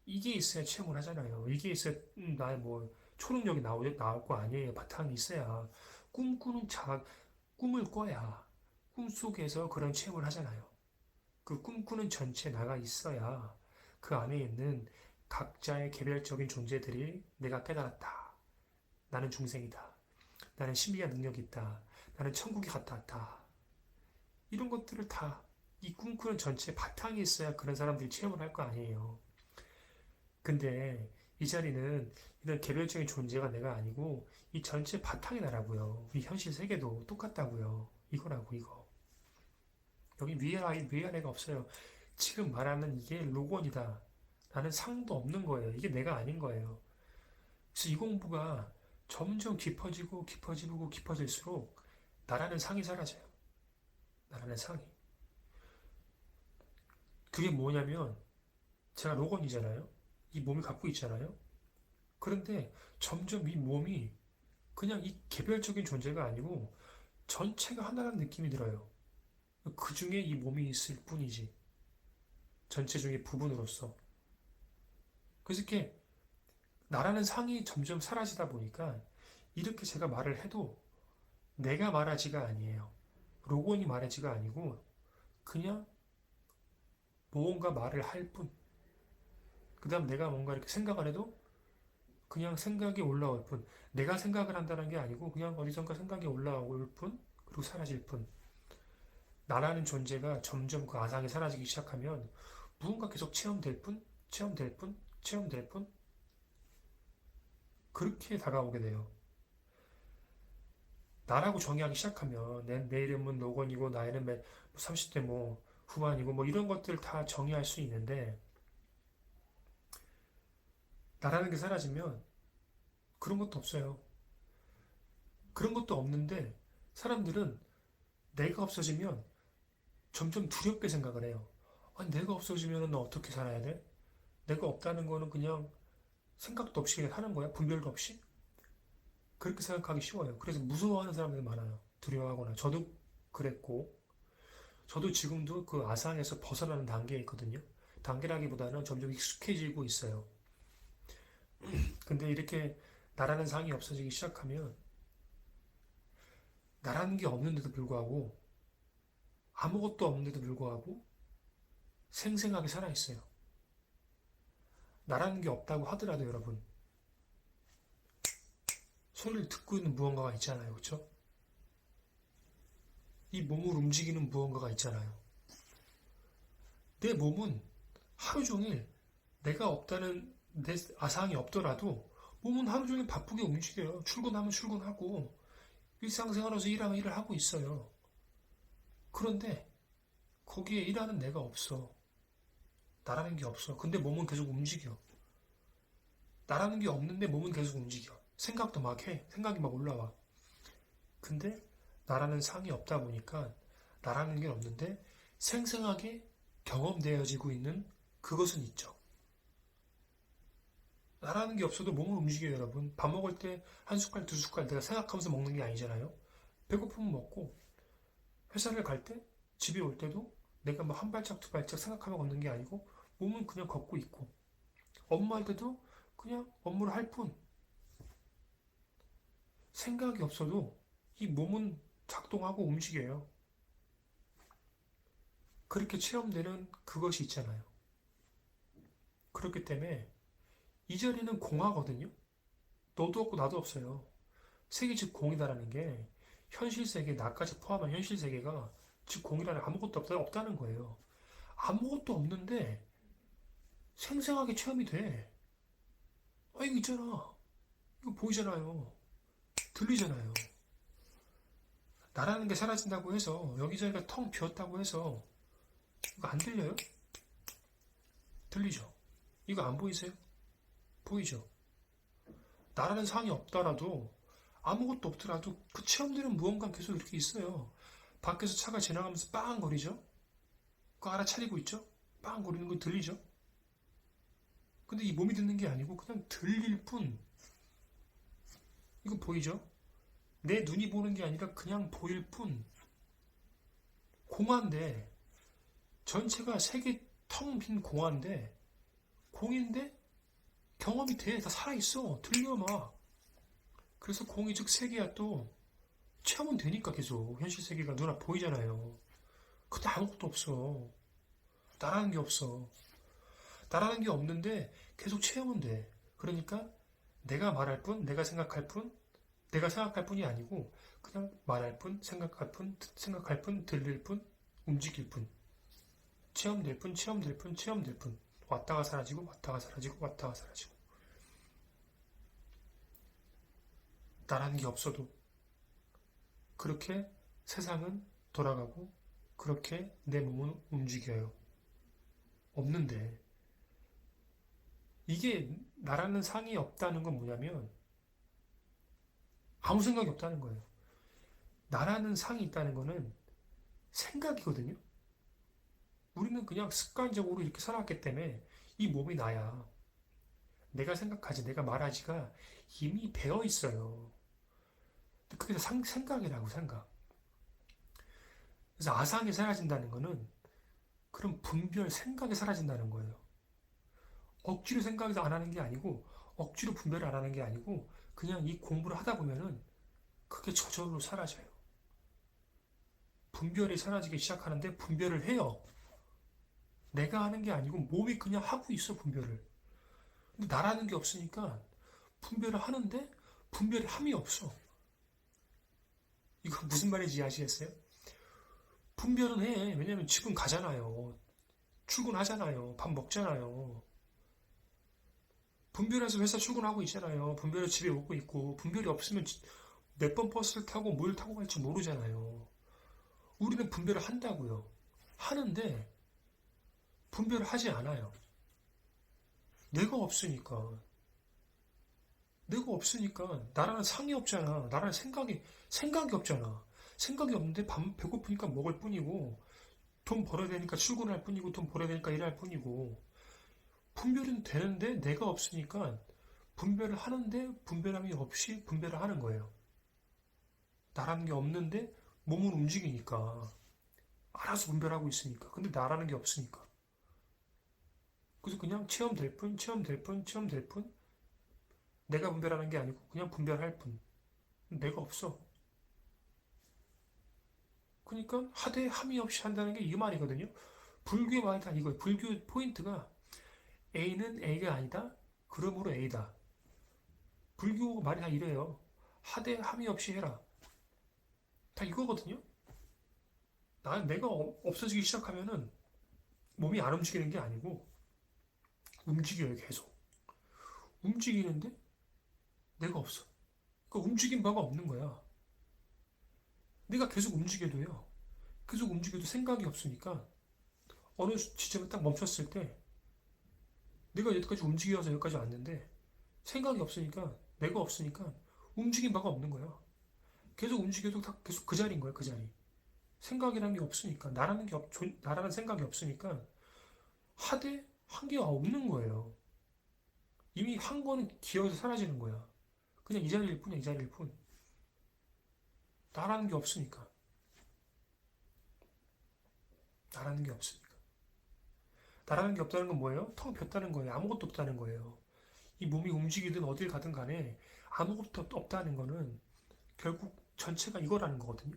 이게 있어야 체험을 하잖아요. 이게 있어야 나의 뭐 초능력이 나올 거 아니에요. 바탕이 있어야 꿈꾸는 꿈을 꿔야 꿈속에서 그런 체험을 하잖아요. 그 꿈꾸는 전체 나가 있어야 그 안에 있는 각자의 개별적인 존재들이 내가 깨달았다. 나는 중생이다. 나는 신비한 능력이 있다. 나는 천국에 갔다 왔다. 이런 것들을 다 이 꿈꾸는 전체 바탕이 있어야 그런 사람들이 체험을 할 거 아니에요. 근데 이 자리는 이런 개별적인 존재가 내가 아니고 이 전체 바탕이 나라고요. 이 현실 세계도 똑같다고요. 이거라고 이거. 여기 위아래가 없어요. 지금 말하는 이게 로건이다. 라는 상도 없는 거예요. 이게 내가 아닌 거예요. 그래서 이 공부가 점점 깊어질수록 나라는 상이 사라져요. 나라는 상이. 그게 뭐냐면 제가 로건이잖아요. 이 몸을 갖고 있잖아요. 그런데 점점 이 몸이 그냥 이 개별적인 존재가 아니고 전체가 하나라는 느낌이 들어요. 그 중에 이 몸이 있을 뿐이지. 전체 중의 부분으로서. 그래서 이렇게 나라는 상이 점점 사라지다 보니까 이렇게 제가 말을 해도 내가 말하지가 아니에요. 로건이 말하지가 아니고 그냥 무언가 말을 할 뿐. 그 다음 내가 뭔가 이렇게 생각 안 해도 그냥 생각이 올라올 뿐. 내가 생각을 한다는 게 아니고 그냥 어디선가 생각이 올라올 뿐, 그리고 사라질 뿐. 나라는 존재가 점점 그 아상이 사라지기 시작하면 무언가 계속 체험될 뿐, 체험될 뿐, 체험될 뿐, 그렇게 다가오게 돼요. 나라고 정의하기 시작하면 내 이름은 노건이고 나이는 30대 뭐 후반이고 뭐 이런 것들 다 정의할 수 있는데 나라는 게 사라지면 그런 것도 없어요. 그런 것도 없는데 사람들은 내가 없어지면 점점 두렵게 생각을 해요. 아니, 내가 없어지면 나 어떻게 살아야 돼? 내가 없다는 거는 그냥 생각도 없이 그냥 하는 거야? 분별도 없이? 그렇게 생각하기 쉬워요. 그래서 무서워하는 사람들이 많아요. 두려워하거나. 저도 그랬고, 저도 지금도 그 아상에서 벗어나는 단계에 있거든요. 단계라기보다는 점점 익숙해지고 있어요. 근데 이렇게 나라는 상이 없어지기 시작하면 나라는 게 없는데도 불구하고 아무것도 없는데도 불구하고 생생하게 살아있어요. 나라는 게 없다고 하더라도 여러분 소리를 듣고 있는 무언가가 있잖아요. 그렇죠? 이 몸을 움직이는 무언가가 있잖아요. 내 몸은 하루 종일 내가 없다는 내 아상이 없더라도 몸은 하루 종일 바쁘게 움직여요. 출근하면 출근하고 일상생활에서 일하면 일을 하고 있어요. 그런데 거기에 일하는 내가 없어. 나라는 게 없어. 근데 몸은 계속 움직여. 나라는 게 없는데 몸은 계속 움직여. 생각도 막 해. 생각이 막 올라와. 근데 나라는 상이 없다 보니까 나라는 게 없는데 생생하게 경험되어지고 있는 그것은 있죠. 나라는 게 없어도 몸을 움직여요, 여러분. 밥 먹을 때 한 숟갈, 두 숟갈 내가 생각하면서 먹는 게 아니잖아요. 배고프면 먹고, 회사를 갈 때, 집에 올 때도 내가 뭐 한 발짝, 두 발짝 생각하며 걷는 게 아니고, 몸은 그냥 걷고 있고, 업무할 때도 그냥 업무를 할 뿐, 생각이 없어도 이 몸은 작동하고 움직여요. 그렇게 체험되는 그것이 있잖아요. 그렇기 때문에 이 자리는 공화거든요. 너도 없고 나도 없어요. 세계 즉 공이다라는 게 현실 세계, 나까지 포함한 현실 세계가 즉 공이라는 아무것도 없다는 거예요. 아무것도 없는데 생생하게 체험이 돼. 아, 이거 있잖아. 이거 보이잖아요. 들리잖아요. 나라는 게 사라진다고 해서 여기저기가 텅 비었다고 해서 이거 안 들려요? 들리죠? 이거 안 보이세요? 보이죠? 나라는 상이 없더라도 아무것도 없더라도 그 체험되는 무언가 계속 이렇게 있어요. 밖에서 차가 지나가면서 빵 거리죠? 그거 알아차리고 있죠? 빵 거리는 거 들리죠? 근데 이 몸이 듣는 게 아니고 그냥 들릴 뿐. 이거 보이죠? 내 눈이 보는 게 아니라 그냥 보일 뿐. 공화인데 전체가 세계 텅 빈 공화인데 공인데 경험이 돼. 다 살아있어. 들려 막. 그래서 공이 즉 세계야 또 체험은 되니까 계속 현실 세계가 눈앞 보이잖아요. 근데 아무것도 없어. 나라는 게 없어. 나라는 게 없는데 계속 체험은 돼. 그러니까 내가 말할 뿐, 내가 생각할 뿐, 내가 생각할 뿐이 아니고 그냥 말할 뿐, 생각할 뿐, 들릴 뿐, 움직일 뿐. 체험될 뿐, 체험될 뿐, 체험될 뿐. 왔다가 사라지고, 왔다가 사라지고, 왔다가 사라지고. 나라는 게 없어도 그렇게 세상은 돌아가고 그렇게 내 몸은 움직여요. 없는데 이게 나라는 상이 없다는 건 뭐냐면 아무 생각이 없다는 거예요. 나라는 상이 있다는 거는 생각이거든요. 우리는 그냥 습관적으로 이렇게 살아왔기 때문에 이 몸이 나야. 내가 생각하지, 내가 말하지가 이미 배어 있어요. 그게 생각이라고, 생각. 그래서 아상이 사라진다는 거는 그런 분별, 생각이 사라진다는 거예요. 억지로 생각을 안 하는 게 아니고, 억지로 분별을 안 하는 게 아니고, 그냥 이 공부를 하다 보면은 그게 저절로 사라져요. 분별이 사라지기 시작하는데 분별을 해요. 내가 하는 게 아니고 몸이 그냥 하고 있어, 분별을. 근데 나라는 게 없으니까 분별을 하는데 분별의 함이 없어. 이거 무슨 말인지 아시겠어요? 분별은 해. 왜냐면 지금 가잖아요. 출근하잖아요. 밥 먹잖아요. 분별해서 회사 출근하고 있잖아요. 분별해서 집에 오고 있고, 분별이 없으면 몇 번 버스를 타고 뭘 타고 갈지 모르잖아요. 우리는 분별을 한다고요. 하는데 분별을 하지 않아요. 내가 없으니까. 내가 없으니까 나라는 상이 없잖아. 나라는 생각이 없잖아. 생각이 없는데 배고프니까 먹을 뿐이고, 돈 벌어야 되니까 출근할 뿐이고, 돈 벌어야 되니까 일할 뿐이고, 분별은 되는데 내가 없으니까 분별을 하는데 분별함이 없이 분별을 하는 거예요. 나라는 게 없는데 몸은 움직이니까 알아서 분별하고 있으니까. 근데 나라는 게 없으니까. 그래서 그냥 체험될 뿐, 체험될 뿐, 체험될 뿐. 내가 분별하는 게 아니고 그냥 분별할 뿐. 내가 없어. 그러니까 하되 함이 없이 한다는 게 이 말이거든요. 불교의 말이 다 이거예요. 불교 포인트가 A는 A가 아니다. 그러므로 A다. 불교 말이 다 이래요. 하되 함이 없이 해라. 다 이거거든요. 내가 없어지기 시작하면은 몸이 안 움직이는 게 아니고 움직여요, 계속. 움직이는데 내가 없어. 그러니까 움직인 바가 없는 거야. 내가 계속 움직여도요. 계속 움직여도 생각이 없으니까 어느 지점에 딱 멈췄을 때 내가 여기까지 움직여서 여기까지 왔는데 생각이 없으니까 내가 없으니까 움직인 바가 없는 거야. 계속 움직여도 다 계속 그 자리인 거야, 그 자리. 생각이라는 게 없으니까 나라는 생각이 없으니까 하되 한 개가 없는 거예요. 이미 한 거는 기어서 사라지는 거야. 그냥 이 자리일 뿐이야, 이 자리일 뿐. 나라는 게 없으니까. 나라는 게 없으니까. 나라는 게 없다는 건 뭐예요? 텅 비었다는 거예요. 아무것도 없다는 거예요. 이 몸이 움직이든 어딜 가든 간에 아무것도 없다는 거는 결국 전체가 이거라는 거거든요.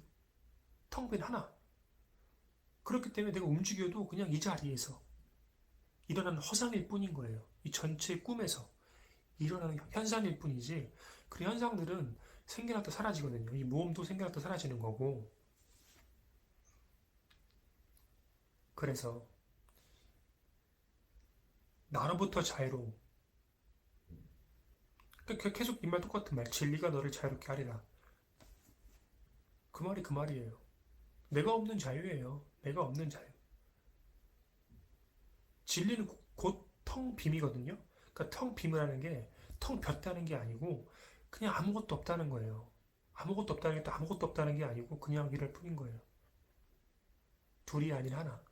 텅 빈 하나. 그렇기 때문에 내가 움직여도 그냥 이 자리에서 일어나는 허상일 뿐인 거예요. 이 전체 꿈에서 일어나는 현상일 뿐이지 그 현상들은 생겨났다 사라지거든요. 이 모험도 생겨났다 사라지는 거고. 그래서 나로부터 자유로움. 계속 이 말 똑같은 말. 진리가 너를 자유롭게 하리라. 그 말이 그 말이에요. 내가 없는 자유예요. 내가 없는 자유. 진리는 곧 텅 빔이거든요. 그러니까 텅 빔이라는 게 텅 ቢ었다는 게 아니고 그냥 아무것도 없다는 거예요. 아무것도 없다는 게 또 아무것도 없다는 게 아니고 그냥 이럴 뿐인 거예요. 둘이 아닌 하나.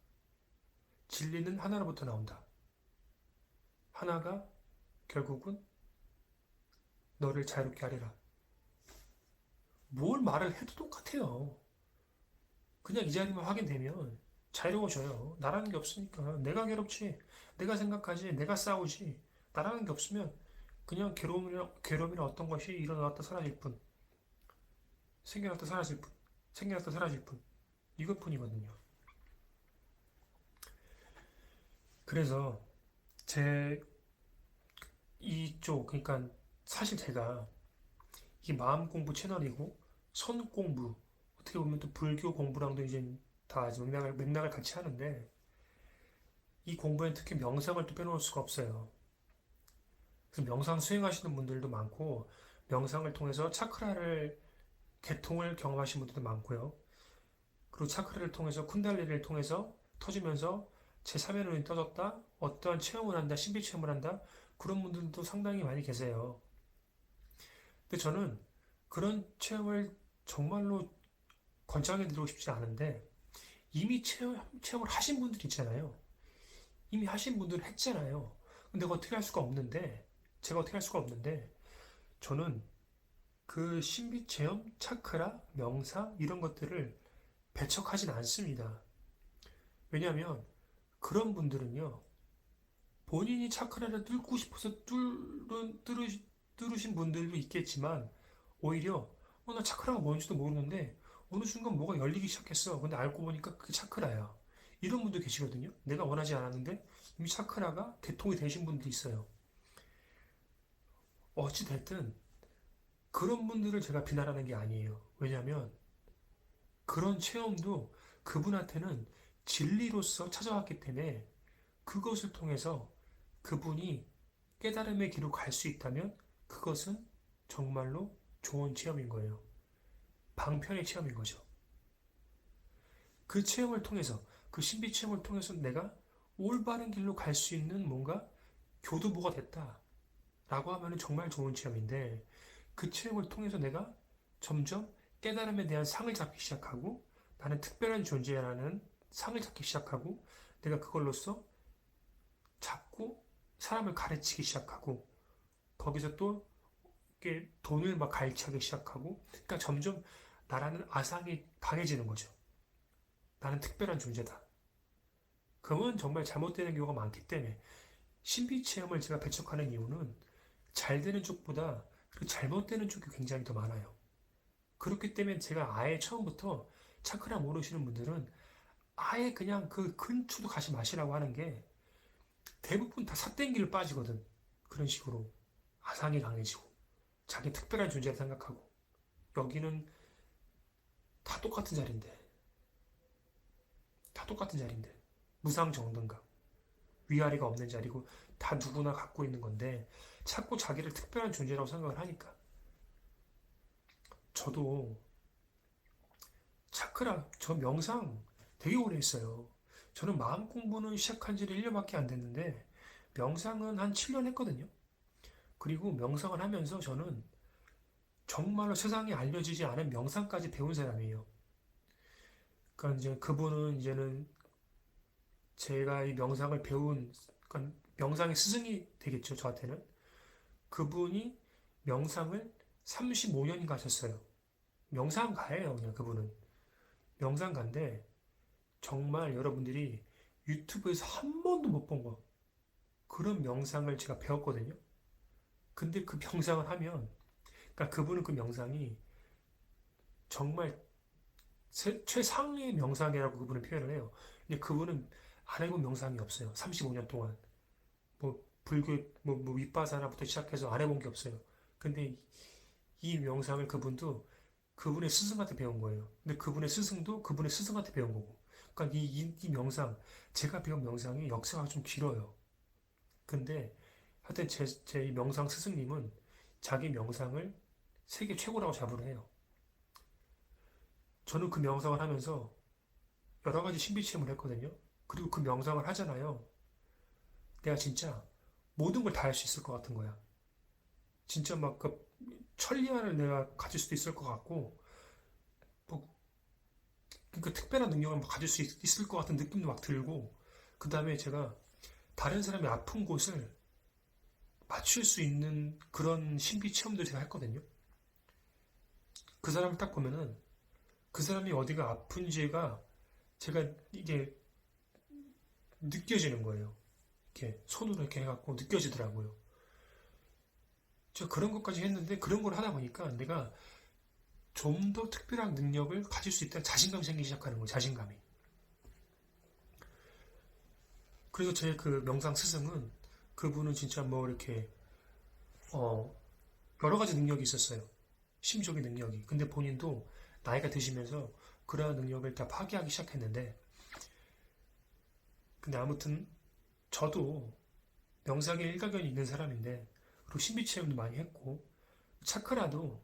진리는 하나로부터 나온다. 하나가 결국은 너를 자유롭게 하리라. 뭘 말을 해도 똑같아요. 그냥 이 자리만 확인되면 자유로워져요. 나라는 게 없으니까. 내가 괴롭지. 내가 생각하지. 내가 싸우지. 나라는 게 없으면 그냥 괴로움이나 어떤 것이 일어났다 사라질 뿐. 생겨났다 사라질 뿐. 생겨났다 사라질 뿐. 이것뿐이거든요. 그래서 제 이쪽, 그러니까 사실 제가 이 마음 공부 채널이고 선 공부, 어떻게 보면 또 불교 공부랑도 이제 다 맥락을 같이 하는데 이 공부에 특히 명상을 또 빼놓을 수가 없어요. 그래서 명상 수행하시는 분들도 많고 명상을 통해서 차크라를 개통을 경험하신 분들도 많고요. 그리고 차크라를 통해서 쿤달리를 통해서 터지면서 제3의 눈이 떠졌다. 어떠한 체험을 한다. 신비 체험을 한다. 그런 분들도 상당히 많이 계세요. 근데 저는 그런 체험을 정말로 권장해 드리고 싶지 않은데 이미 체험을 하신 분들 있잖아요. 이미 하신 분들은 했잖아요. 근데 어떻게 할 수가 없는데 제가 어떻게 할 수가 없는데 저는 그 신비 체험, 차크라, 명상 이런 것들을 배척하진 않습니다. 왜냐하면 그런 분들은요 본인이 차크라를 뚫고 싶어서 뚫으신 분들도 있겠지만 오히려 나 차크라가 뭔지도 모르는데 어느 순간 뭐가 열리기 시작했어. 근데 알고 보니까 그게 차크라야. 이런 분도 계시거든요. 내가 원하지 않았는데 이미 차크라가 개통이 되신 분도 있어요. 어찌됐든 그런 분들을 제가 비난하는 게 아니에요. 왜냐하면 그런 체험도 그분한테는 진리로서 찾아왔기 때문에 그것을 통해서 그분이 깨달음의 길로 갈 수 있다면 그것은 정말로 좋은 체험인 거예요. 방편의 체험인 거죠. 그 체험을 통해서, 그 신비 체험을 통해서 내가 올바른 길로 갈 수 있는 뭔가 교두보가 됐다라고 하면 정말 좋은 체험인데 그 체험을 통해서 내가 점점 깨달음에 대한 상을 잡기 시작하고 나는 특별한 존재라는 상을 잡기 시작하고 내가 그걸로써 자꾸 사람을 가르치기 시작하고 거기서 또 이렇게 돈을 막 갈취하기 시작하고 그러니까 점점 나라는 아상이 강해지는 거죠. 나는 특별한 존재다. 그건 정말 잘못되는 경우가 많기 때문에 신비 체험을 제가 배척하는 이유는 잘 되는 쪽보다 그 잘못되는 쪽이 굉장히 더 많아요. 그렇기 때문에 제가 아예 처음부터 차크라 모르시는 분들은 아예 그냥 그 근처도 가지 마시라고 하는 게 대부분 다 삿된 길을 빠지거든. 그런 식으로 아상이 강해지고 자기 특별한 존재를 생각하고 여기는 다 똑같은 자리인데 다 똑같은 자리인데 무상정등감 위아래가 없는 자리고 다 누구나 갖고 있는 건데 자꾸 자기를 특별한 존재라고 생각을 하니까 저도 차크라 저 명상 되게 오래 했어요. 저는 마음 공부는 시작한 지 1년밖에 안 됐는데 명상은 한 7년 했거든요. 그리고 명상을 하면서 저는 정말로 세상에 알려지지 않은 명상까지 배운 사람이에요. 그러니까 이제 그분은 이제는 제가 이 명상을 배운 그러니까 명상의 스승이 되겠죠, 저한테는. 그분이 명상을 35년인가 하셨어요. 명상가예요, 그냥 그분은. 명상가인데 정말 여러분들이 유튜브에서 한 번도 못 본 거. 그런 명상을 제가 배웠거든요. 근데 그 명상을 하면, 그러니까 그분은 그 명상이 정말 최상의 명상이라고 그분은 표현을 해요. 근데 그분은 안 해본 명상이 없어요. 35년 동안. 뭐, 불교, 뭐 윗바사나부터 시작해서 안 해본 게 없어요. 근데 이 명상을 그분도 그분의 스승한테 배운 거예요. 근데 그분의 스승도 그분의 스승한테 배운 거고. 그러니까 이 명상, 제가 배운 명상이 역사가 좀 길어요. 근데 하여튼 제 명상 스승님은 자기 명상을 세계 최고라고 자부를 해요. 저는 그 명상을 하면서 여러 가지 신비 체험을 했거든요. 그리고 그 명상을 하잖아요. 내가 진짜 모든 걸 다 할 수 있을 것 같은 거야. 진짜 막 그 천리안을 내가 가질 수도 있을 것 같고, 뭐, 그 특별한 능력을 막 가질 수 있을 것 같은 느낌도 막 들고, 그 다음에 제가 다른 사람이 아픈 곳을 맞출 수 있는 그런 신비 체험도 제가 했거든요. 그 사람을 딱 보면은 그 사람이 어디가 아픈지가 제가 이게 느껴지는 거예요. 이렇게 손으로 이렇게 해갖고 느껴지더라고요. 제가 그런 것까지 했는데 그런 걸 하다 보니까 내가 좀 더 특별한 능력을 가질 수 있다는 자신감이 생기기 시작하는 거예요. 자신감이. 그래서 제 그 명상 스승은 그분은 진짜 뭐 이렇게 어 여러 가지 능력이 있었어요. 심적인 능력이. 근데 본인도 나이가 드시면서 그러한 능력을 다 파괴하기 시작했는데 근데 아무튼 저도 명상에 일가견이 있는 사람인데 그리고 신비 체험도 많이 했고 차크라도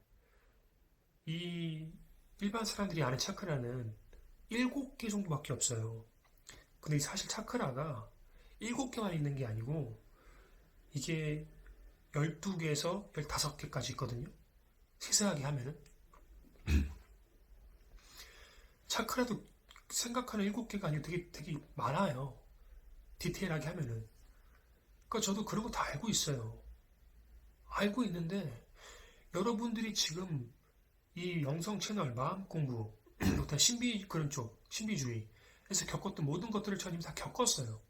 이 일반 사람들이 아는 차크라는 7개 정도밖에 없어요. 근데 사실 차크라가 7개만 있는 게 아니고 이게 12개에서 15개까지 있거든요. 세세하게 하면은 차크라도 생각하는 7개가 아니고 되게 많아요. 디테일하게 하면은. 그러니까 저도 그런 거 다 알고 있어요. 알고 있는데 여러분들이 지금 이 영성 채널 마음 공부, 어떤 신비 그런 쪽, 신비주의에서 겪었던 모든 것들을 저는 이미 다 겪었어요.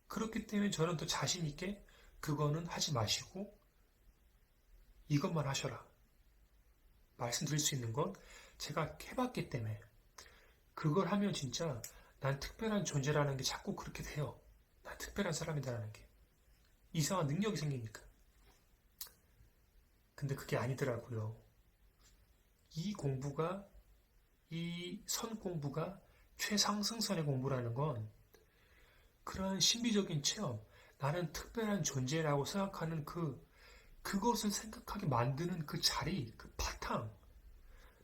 그렇기 때문에 저는 또 자신 있게 그거는 하지 마시고 이것만 하셔라. 말씀드릴 수 있는 건 제가 해봤기 때문에 그걸 하면 진짜 난 특별한 존재라는 게 자꾸 그렇게 돼요. 난 특별한 사람이다라는 게 이상한 능력이 생기니까. 근데 그게 아니더라고요. 이 공부가, 이 선 공부가 최상승선의 공부라는 건 그런 신비적인 체험, 나는 특별한 존재라고 생각하는 그것을 생각하게 만드는 그 자리, 그 바탕,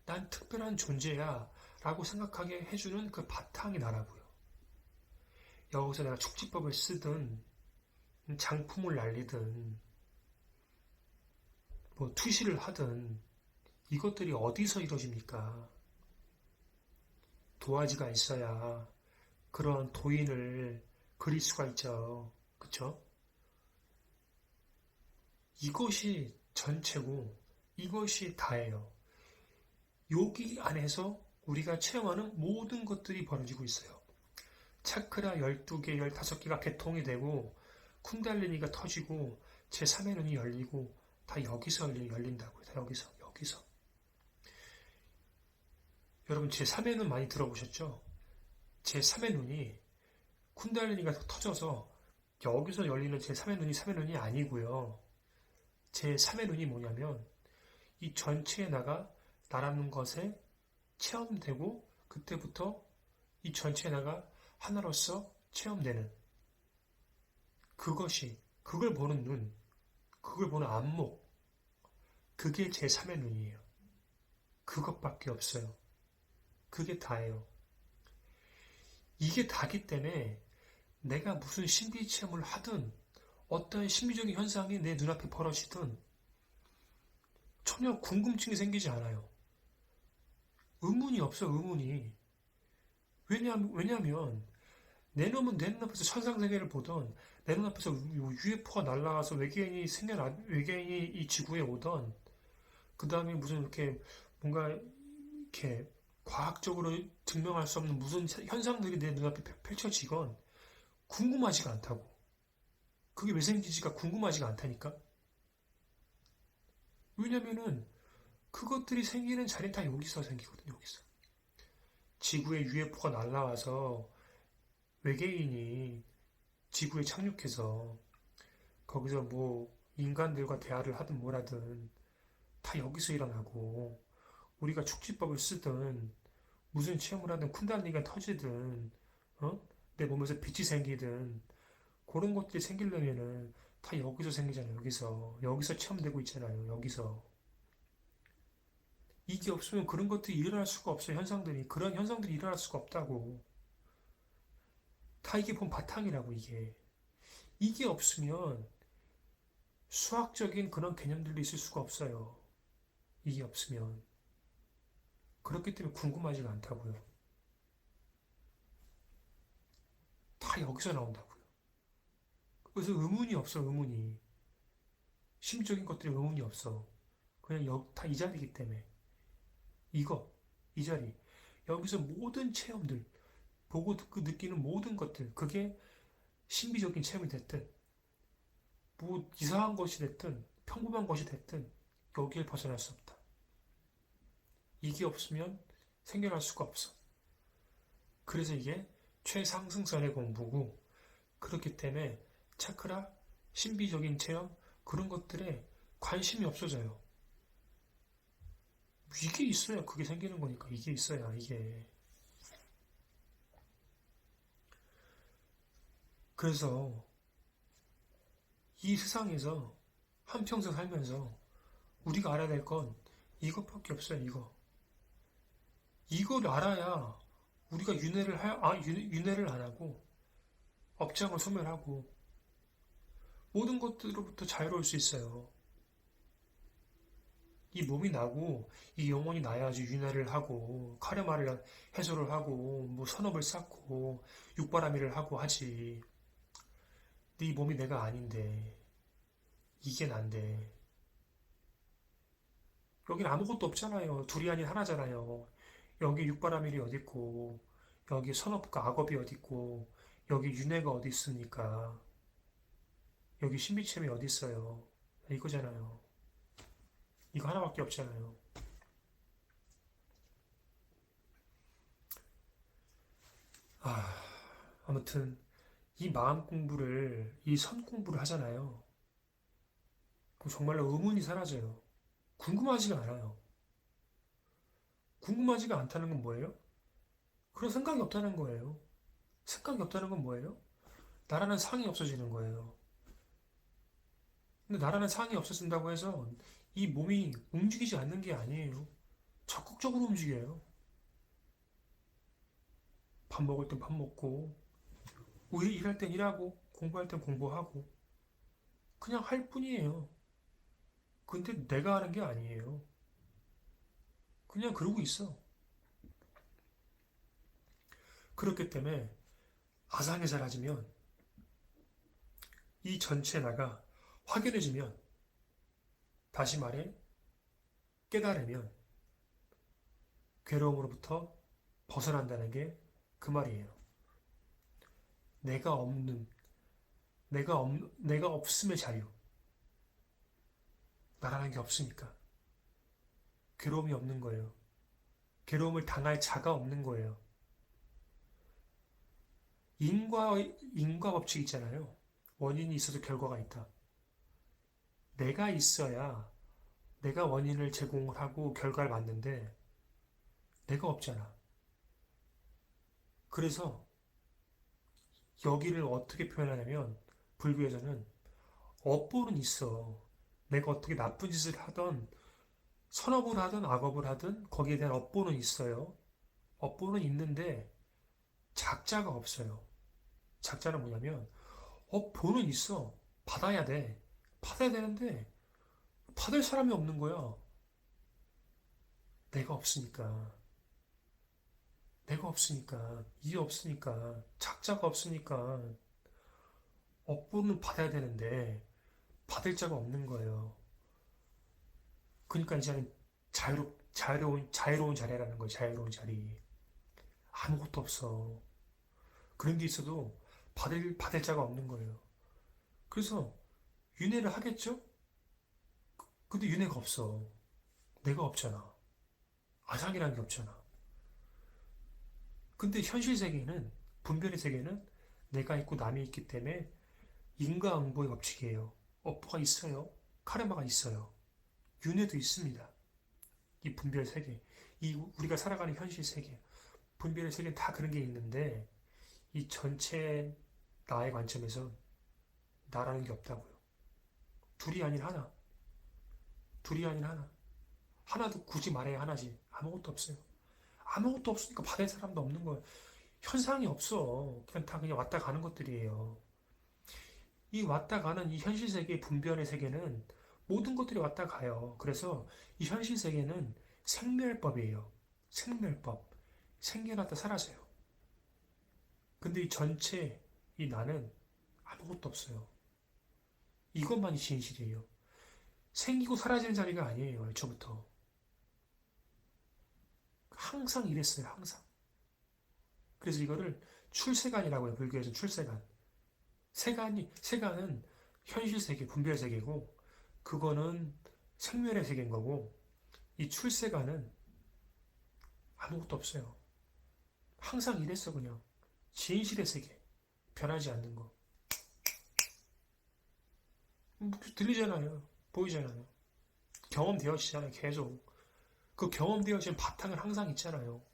난 특별한 존재야 라고 생각하게 해주는 그 바탕이 나라고요. 여기서 내가 축지법을 쓰든, 장품을 날리든, 뭐 투시를 하든, 이것들이 어디서 이루어집니까? 도화지가 있어야 그런 도인을 그릴 수가 있죠. 그쵸? 이것이 전체고, 이것이 다예요. 여기 안에서 우리가 체험하는 모든 것들이 벌어지고 있어요. 차크라 12개, 15개가 개통이 되고 쿤달리니가 터지고 제3의 눈이 열리고 다 여기서 열린다고요. 다 여기서. 여러분 제3의 눈 많이 들어보셨죠? 제3의 눈이 쿤달리니가 터져서 여기서 열리는 제3의 눈이 3의 눈이 아니고요. 제3의 눈이 뭐냐면 이 전체에 나라는 것에 체험되고 그때부터 이 전체에 하나로서 체험되는 그걸 보는 눈, 그걸 보는 안목, 그게 제3의 눈이에요. 그것밖에 없어요. 그게 다예요. 이게 다기 때문에 내가 무슨 신비 체험을 하든 어떤 신비적인 현상이 내 눈앞에 벌어지든 전혀 궁금증이 생기지 않아요. 의문이 없어, 의문이. 왜냐하면 내 눈앞에서 천상세계를 보던 내 눈앞에서 UFO가 날아가서 외계인이 이 지구에 오던 그 다음에 무슨 이렇게 뭔가 이렇게 과학적으로 증명할 수 없는 무슨 현상들이 내 눈앞에 펼쳐지건 궁금하지가 않다고. 그게 왜 생기지가 궁금하지가 않다니까. 왜냐면은 그것들이 생기는 자리는 다 여기서 생기거든, 여기서. 지구에 UFO가 날아와서 외계인이 지구에 착륙해서 거기서 뭐 인간들과 대화를 하든 뭐라든 다 여기서 일어나고 우리가 축지법을 쓰든 무슨 체험을 하든 쿤달리가 터지든 내 몸에서 빛이 생기든 그런 것들이 생기려면은 다 여기서 생기잖아요. 여기서 체험되고 있잖아요. 여기서 이게 없으면 그런 것들이 일어날 수가 없어요. 그런 현상들이 일어날 수가 없다고. 다 이게 본 바탕이라고 이게 없으면 수학적인 그런 개념들도 있을 수가 없어요. 이게 없으면 그렇기 때문에 궁금하지가 않다고요. 다 여기서 나온다고요. 그래서 의문이 없어, 의문이. 심적인 것들이 의문이 없어. 그냥 다 이 자리이기 때문에. 이 자리. 여기서 모든 체험들, 보고 듣고 느끼는 모든 것들, 그게 신비적인 체험이 됐든, 뭐 이상한 것이 됐든, 평범한 것이 됐든, 여기에 벗어날 수 없다. 이게 없으면 생겨날 수가 없어. 그래서 이게 최상승선의 공부고, 그렇기 때문에 차크라, 신비적인 체험, 그런 것들에 관심이 없어져요. 이게 있어야 그게 생기는 거니까, 이게 있어야, 이게. 그래서 이 세상에서 한평생 살면서 우리가 알아야 될 건 이것밖에 없어요, 이거. 이걸 알아야 우리가 윤회를 안 하고 업장을 소멸하고 모든 것들로부터 자유로울 수 있어요. 이 몸이 나고 이 영혼이 나야지 윤회를 하고 카르마를 해소를 하고 뭐 선업을 쌓고 육바라밀을 하고 하지. 네 몸이 내가 아닌데 이게 난데 여긴 아무것도 없잖아요. 둘이 아닌 하나잖아요. 여기 육바라밀이 어딨고 여기 선업과 악업이 어딨고 여기 윤회가 어디 있습니까? 여기 신비체험이 어디 있어요? 이거잖아요. 이거 하나밖에 없잖아요. 아, 아무튼 이 마음 공부를 이 선 공부를 하잖아요. 그럼 정말로 의문이 사라져요. 궁금하지가 않아요. 궁금하지가 않다는 건 뭐예요? 그런 생각이 없다는 거예요. 생각이 없다는 건 뭐예요? 나라는 상이 없어지는 거예요. 근데 나라는 상이 없어진다고 해서 이 몸이 움직이지 않는 게 아니에요. 적극적으로 움직여요. 밥 먹을 땐 밥 먹고, 일할 땐 일하고, 공부할 땐 공부하고, 그냥 할 뿐이에요. 근데 내가 하는 게 아니에요. 그냥 그러고 있어. 그렇기 때문에 아상이 사라지면 이 전체 나가 확연해지면 다시 말해 깨달으면 괴로움으로부터 벗어난다는 게 그 말이에요. 내가 없는 내가 없음의 자유. 나라는 게 없으니까 괴로움이 없는 거예요. 괴로움을 당할 자가 없는 거예요. 인과 인과 법칙 있잖아요. 원인이 있어도 결과가 있다. 내가 있어야 내가 원인을 제공을 하고 결과를 맞는데 내가 없잖아. 그래서 여기를 어떻게 표현하냐면 불교에서는 업보는 있어. 내가 어떻게 나쁜 짓을 하던 선업을 하든 악업을 하든 거기에 대한 업보는 있어요. 업보는 있는데 작자가 없어요. 작자는 뭐냐면 업보는 있어. 받아야 돼. 받아야 되는데 받을 사람이 없는 거야. 내가 없으니까. 내가 없으니까. 이 없으니까. 작자가 없으니까. 업보는 받아야 되는데 받을 자가 없는 거예요. 그러니까 이제는 자유로운 자리라는 거예요. 자유로운 자리. 아무것도 없어. 그런 게 있어도 받을 자가 없는 거예요. 그래서 윤회를 하겠죠? 근데 윤회가 없어. 내가 없잖아. 아상이라는 게 없잖아. 근데 현실 세계는, 분별의 세계는 내가 있고 남이 있기 때문에 인과응보의 법칙이에요. 업보가 있어요. 카르마가 있어요. 윤회도 있습니다. 이 분별 세계. 이 우리가 살아가는 현실 세계. 분별의 세계는 다 그런 게 있는데 이 전체 나의 관점에서 나라는 게 없다고요. 둘이 아닌 하나. 둘이 아닌 하나. 하나도 굳이 말해야 하나지. 아무것도 없어요. 아무것도 없으니까 받을 사람도 없는 거예요. 현상이 없어. 그냥 다 그냥 왔다 가는 것들이에요. 이 왔다 가는 이 현실 세계, 분별의 세계는 모든 것들이 왔다 가요. 그래서 이 현실 세계는 생멸법이에요. 생멸법. 생겨났다 사라져요. 근데 이 전체, 이 나는 아무것도 없어요. 이것만이 진실이에요. 생기고 사라지는 자리가 아니에요. 애초부터. 항상 이랬어요. 항상. 그래서 이거를 출세간이라고 해요. 불교에서는 출세간. 세간은 현실 세계, 분별 세계고, 그거는 생멸의 세계인 거고, 이 출세간은 아무것도 없어요. 항상 이랬어, 그냥. 진실의 세계. 변하지 않는 거. 들리잖아요. 보이잖아요. 경험되어지잖아요. 계속. 그 경험되어진 바탕은 항상 있잖아요.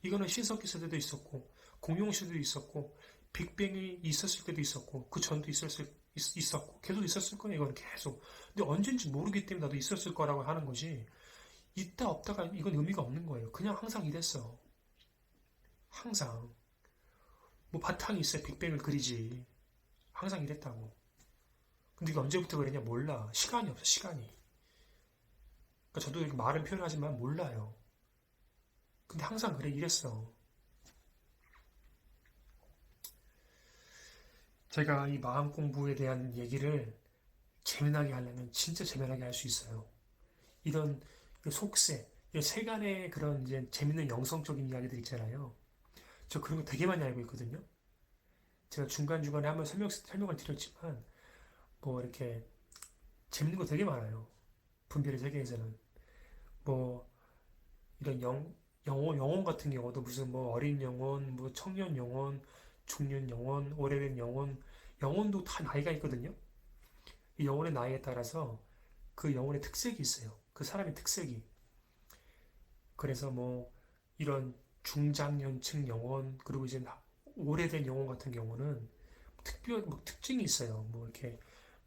이거는 신석기 세대도 있었고, 공룡 시대도 있었고, 빅뱅이 있었을 때도 있었고, 그 전도 있었고, 계속 있었을 거예요. 이거는 계속. 근데 언젠지 모르기 때문에 나도 있었을 거라고 하는 거지. 있다 없다가 이건 의미가 없는 거예요. 그냥 항상 이랬어. 항상. 뭐 바탕이 있어야 빅뱅을 그리지. 항상 이랬다고. 근데 이게 언제부터 그랬냐 몰라. 시간이 없어, 시간이. 그러니까 저도 이렇게 말은 표현하지만 몰라요. 근데 항상 그래, 이랬어. 제가 이 마음 공부에 대한 얘기를 재미나게 하려면 진짜 재미나게 할 수 있어요. 이런 속세, 이런 세간의 그런 이제 재밌는 영성적인 이야기들 있잖아요. 저 그런 거 되게 많이 알고 있거든요. 제가 중간중간에 한번 설명을 드렸지만, 뭐 이렇게 재밌는 거 되게 많아요. 분별의 세계에서는. 뭐, 이런 영혼 같은 경우도 무슨 뭐 어린 영혼, 뭐 청년 영혼, 중년 영혼, 오래된 영혼, 영혼도 다 나이가 있거든요. 이 영혼의 나이에 따라서 그 영혼의 특색이 있어요. 그 사람의 특색이. 그래서 뭐 이런 중장년층 영혼 그리고 이제 오래된 영혼 같은 경우는 뭐 특징이 있어요. 뭐 이렇게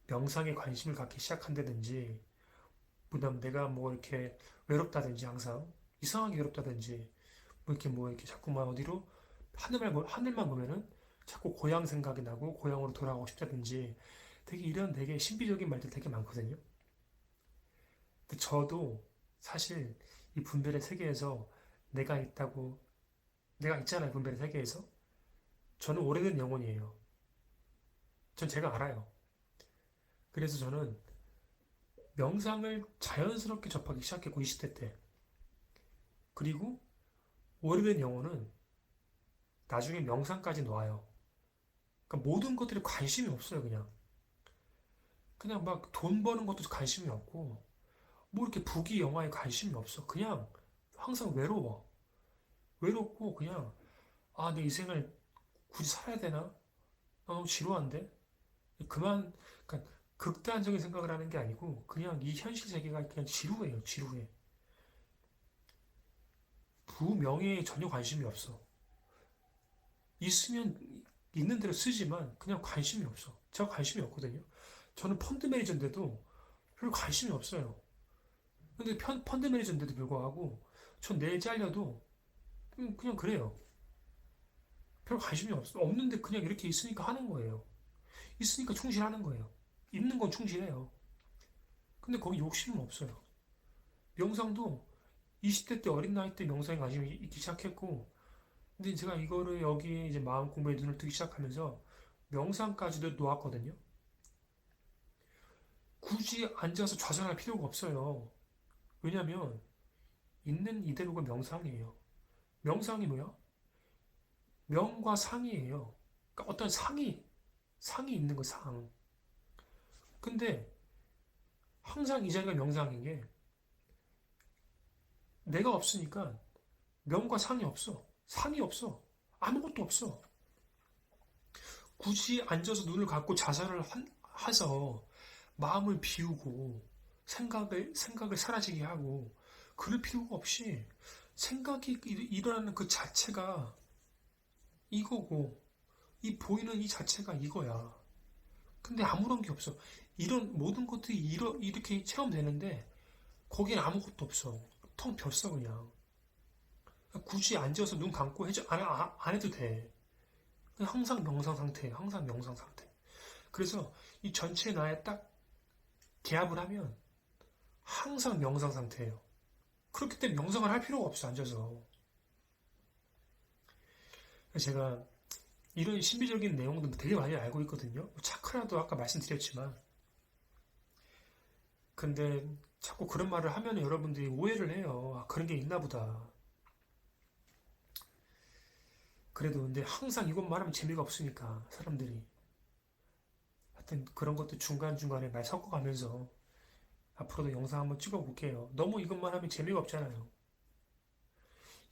명상에 관심을 갖기 시작한다든지, 그다음 내가 뭐 이렇게 외롭다든지 항상 이상하게 외롭다든지 뭐 이렇게 자꾸만 어디로 하늘만 보면은 자꾸 고향 생각이 나고 고향으로 돌아가고 싶다든지 되게 이런 되게 신비적인 말들 되게 많거든요. 근데 저도 사실 이 분별의 세계에서 내가 있다고 내가 있잖아요. 분별의 세계에서 저는 오래된 영혼이에요. 전 제가 알아요. 그래서 저는 명상을 자연스럽게 접하기 시작했고 20대 때. 그리고 오래된 영혼은 나중에 명상까지 놓아요. 그러니까 모든 것들이 관심이 없어요. 그냥 막 돈 버는 것도 관심이 없고 뭐 이렇게 부귀 영화에 관심이 없어. 그냥 항상 외로워. 외롭고 그냥 아, 내 인생을 굳이 살아야 되나? 너무 지루한데? 그만, 그러니까 극단적인 생각을 하는 게 아니고 그냥 이 현실 세계가 그냥 지루해요. 지루해. 부명예에 전혀 관심이 없어. 있으면 있는 대로 쓰지만 그냥 관심이 없어. 제가 관심이 없거든요. 저는 펀드 매니저인데도 별로 관심이 없어요. 근데 펀드 매니저인데도 불구하고 전 내일 잘려도 그냥 그래요. 별 관심이 없어. 없는데 그냥 이렇게 있으니까 하는 거예요. 있으니까 충실하는 거예요. 있는 건 충실해요. 근데 거기 욕심은 없어요. 명상도 20대 때 어린 나이 때 명상에 관심이 있기 시작했고, 근데 제가 이거를 여기 이제 마음 공부에 눈을 뜨기 시작하면서 명상까지도 놓았거든요. 굳이 앉아서 좌선할 필요가 없어요. 왜냐면 있는 이대로가 명상이에요. 명상이 뭐야? 명과 상이에요. 그러니까 어떤 상이 있는 거, 상. 근데 항상 이 자리가 명상인 게 내가 없으니까 명과 상이 없어. 상이 없어. 아무것도 없어. 굳이 앉아서 눈을 감고 자살을 해서 마음을 비우고 생각을 사라지게 하고 그럴 필요가 없이 생각이 일어나는 그 자체가 이거고 이 보이는 이 자체가 이거야. 근데 아무런 게 없어. 이런 모든 것들이 이렇게 체험되는데 거기엔 아무것도 없어. 텅 비었어 그냥. 굳이 앉아서 눈 감고 안 해도 돼. 항상 명상 상태예요. 항상 명상 상태. 그래서 이 전체 나에 딱 개합을 하면 항상 명상 상태예요. 그렇기 때문에 명상을 할 필요가 없어 앉아서. 제가 이런 신비적인 내용도 되게 많이 알고 있거든요. 뭐 차크라도 아까 말씀드렸지만, 근데 자꾸 그런 말을 하면 여러분들이 오해를 해요. 아, 그런 게 있나 보다. 그래도 근데 항상 이것만 하면 재미가 없으니까 사람들이 하여튼 그런 것도 중간중간에 말 섞어가면서 앞으로도 영상 한번 찍어볼게요. 너무 이것만 하면 재미가 없잖아요.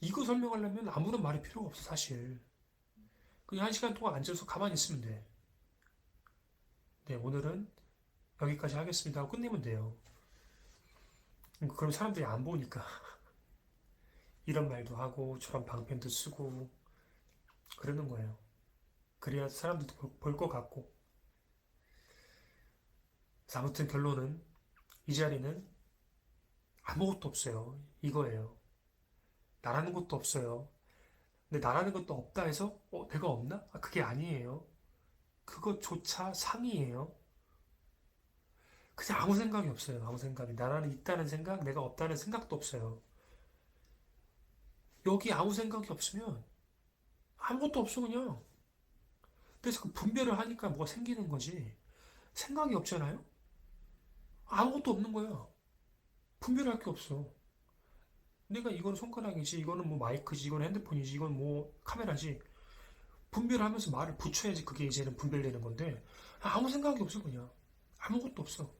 이거 설명하려면 아무런 말이 필요가 없어 사실. 그냥 1시간 동안 앉아서 가만히 있으면 돼. 네, 오늘은 여기까지 하겠습니다 하고 끝내면 돼요. 그럼 사람들이 안 보니까 이런 말도 하고 저런 방편도 쓰고 그러는 거예요. 그래야 사람들도 볼 것 같고. 그래서 아무튼 결론은 이 자리는 아무것도 없어요. 이거예요. 나라는 것도 없어요. 근데 나라는 것도 없다 해서 내가 없나? 아, 그게 아니에요. 그것조차 상이에요. 그냥 아무 생각이 없어요. 아무 생각이. 나라는 있다는 생각, 내가 없다는 생각도 없어요. 여기 아무 생각이 없으면 아무것도 없어 그냥. 그래서 그 분별을 하니까 뭐가 생기는 거지. 생각이 없잖아요? 아무것도 없는 거야. 분별할 게 없어. 내가 이거는 손가락이지, 이거는 뭐 마이크지, 이건 핸드폰이지, 이건 뭐 카메라지. 분별하면서 말을 붙여야지 그게 이제는 분별되는 건데 아무 생각이 없어 그냥. 아무것도 없어.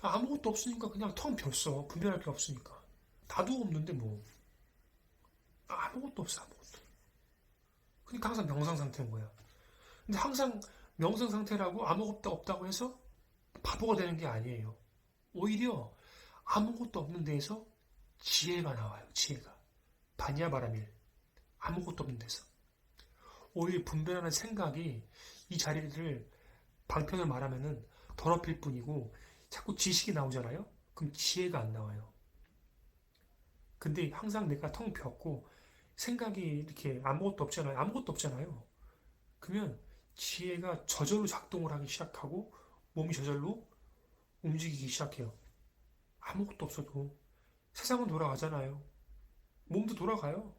아무것도 없으니까 그냥 텅 비었어. 분별할 게 없으니까. 나도 없는데 뭐. 아무것도 없어 아무것도. 그러니까 항상 명상 상태인 거야. 근데 항상 명상 상태라고 아무것도 없다고 해서 바보가 되는 게 아니에요. 오히려 아무것도 없는 데에서 지혜가 나와요. 지혜가. 바냐바라밀. 아무것도 없는 데서. 오히려 분별하는 생각이 이 자리를 방편을 말하면은 더럽힐 뿐이고 자꾸 지식이 나오잖아요. 그럼 지혜가 안 나와요. 근데 항상 내가 텅 비었고 생각이 이렇게 아무것도 없잖아요. 아무것도 없잖아요. 그러면 지혜가 저절로 작동을 하기 시작하고 몸이 저절로 움직이기 시작해요. 아무것도 없어도 세상은 돌아가잖아요. 몸도 돌아가요.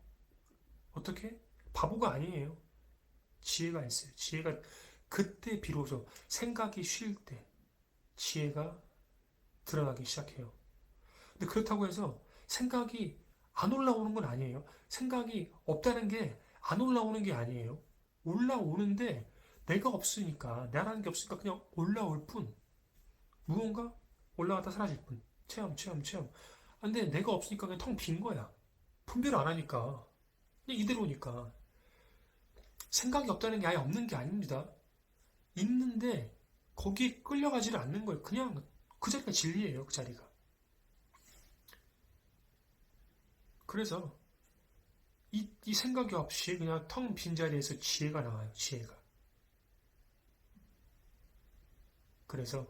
어떻게? 바보가 아니에요. 지혜가 있어요. 지혜가 그때 비로소 생각이 쉴 때 지혜가 드러나기 시작해요. 근데 그렇다고 해서 생각이 안 올라오는 건 아니에요. 생각이 없다는 게 안 올라오는 게 아니에요. 올라오는데 내가 없으니까, 나라는 게 없으니까 그냥 올라올 뿐. 무언가 올라갔다 사라질 뿐. 체험, 체험, 체험. 근데 내가 없으니까 그냥 텅 빈 거야. 분별 안 하니까. 그냥 이대로니까. 생각이 없다는 게 아예 없는 게 아닙니다. 있는데 거기에 끌려가지를 않는 거예요. 그냥 그 자리가 진리예요. 그 자리가. 그래서 이 생각이 없이 그냥 텅 빈 자리에서 지혜가 나와요. 지혜가. 그래서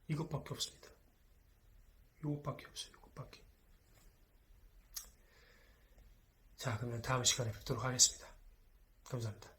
이것밖에 없습니다. 이것밖에 없어요. 이것밖에. 자, 그러면 다음 시간에 뵙도록 하겠습니다. 감사합니다.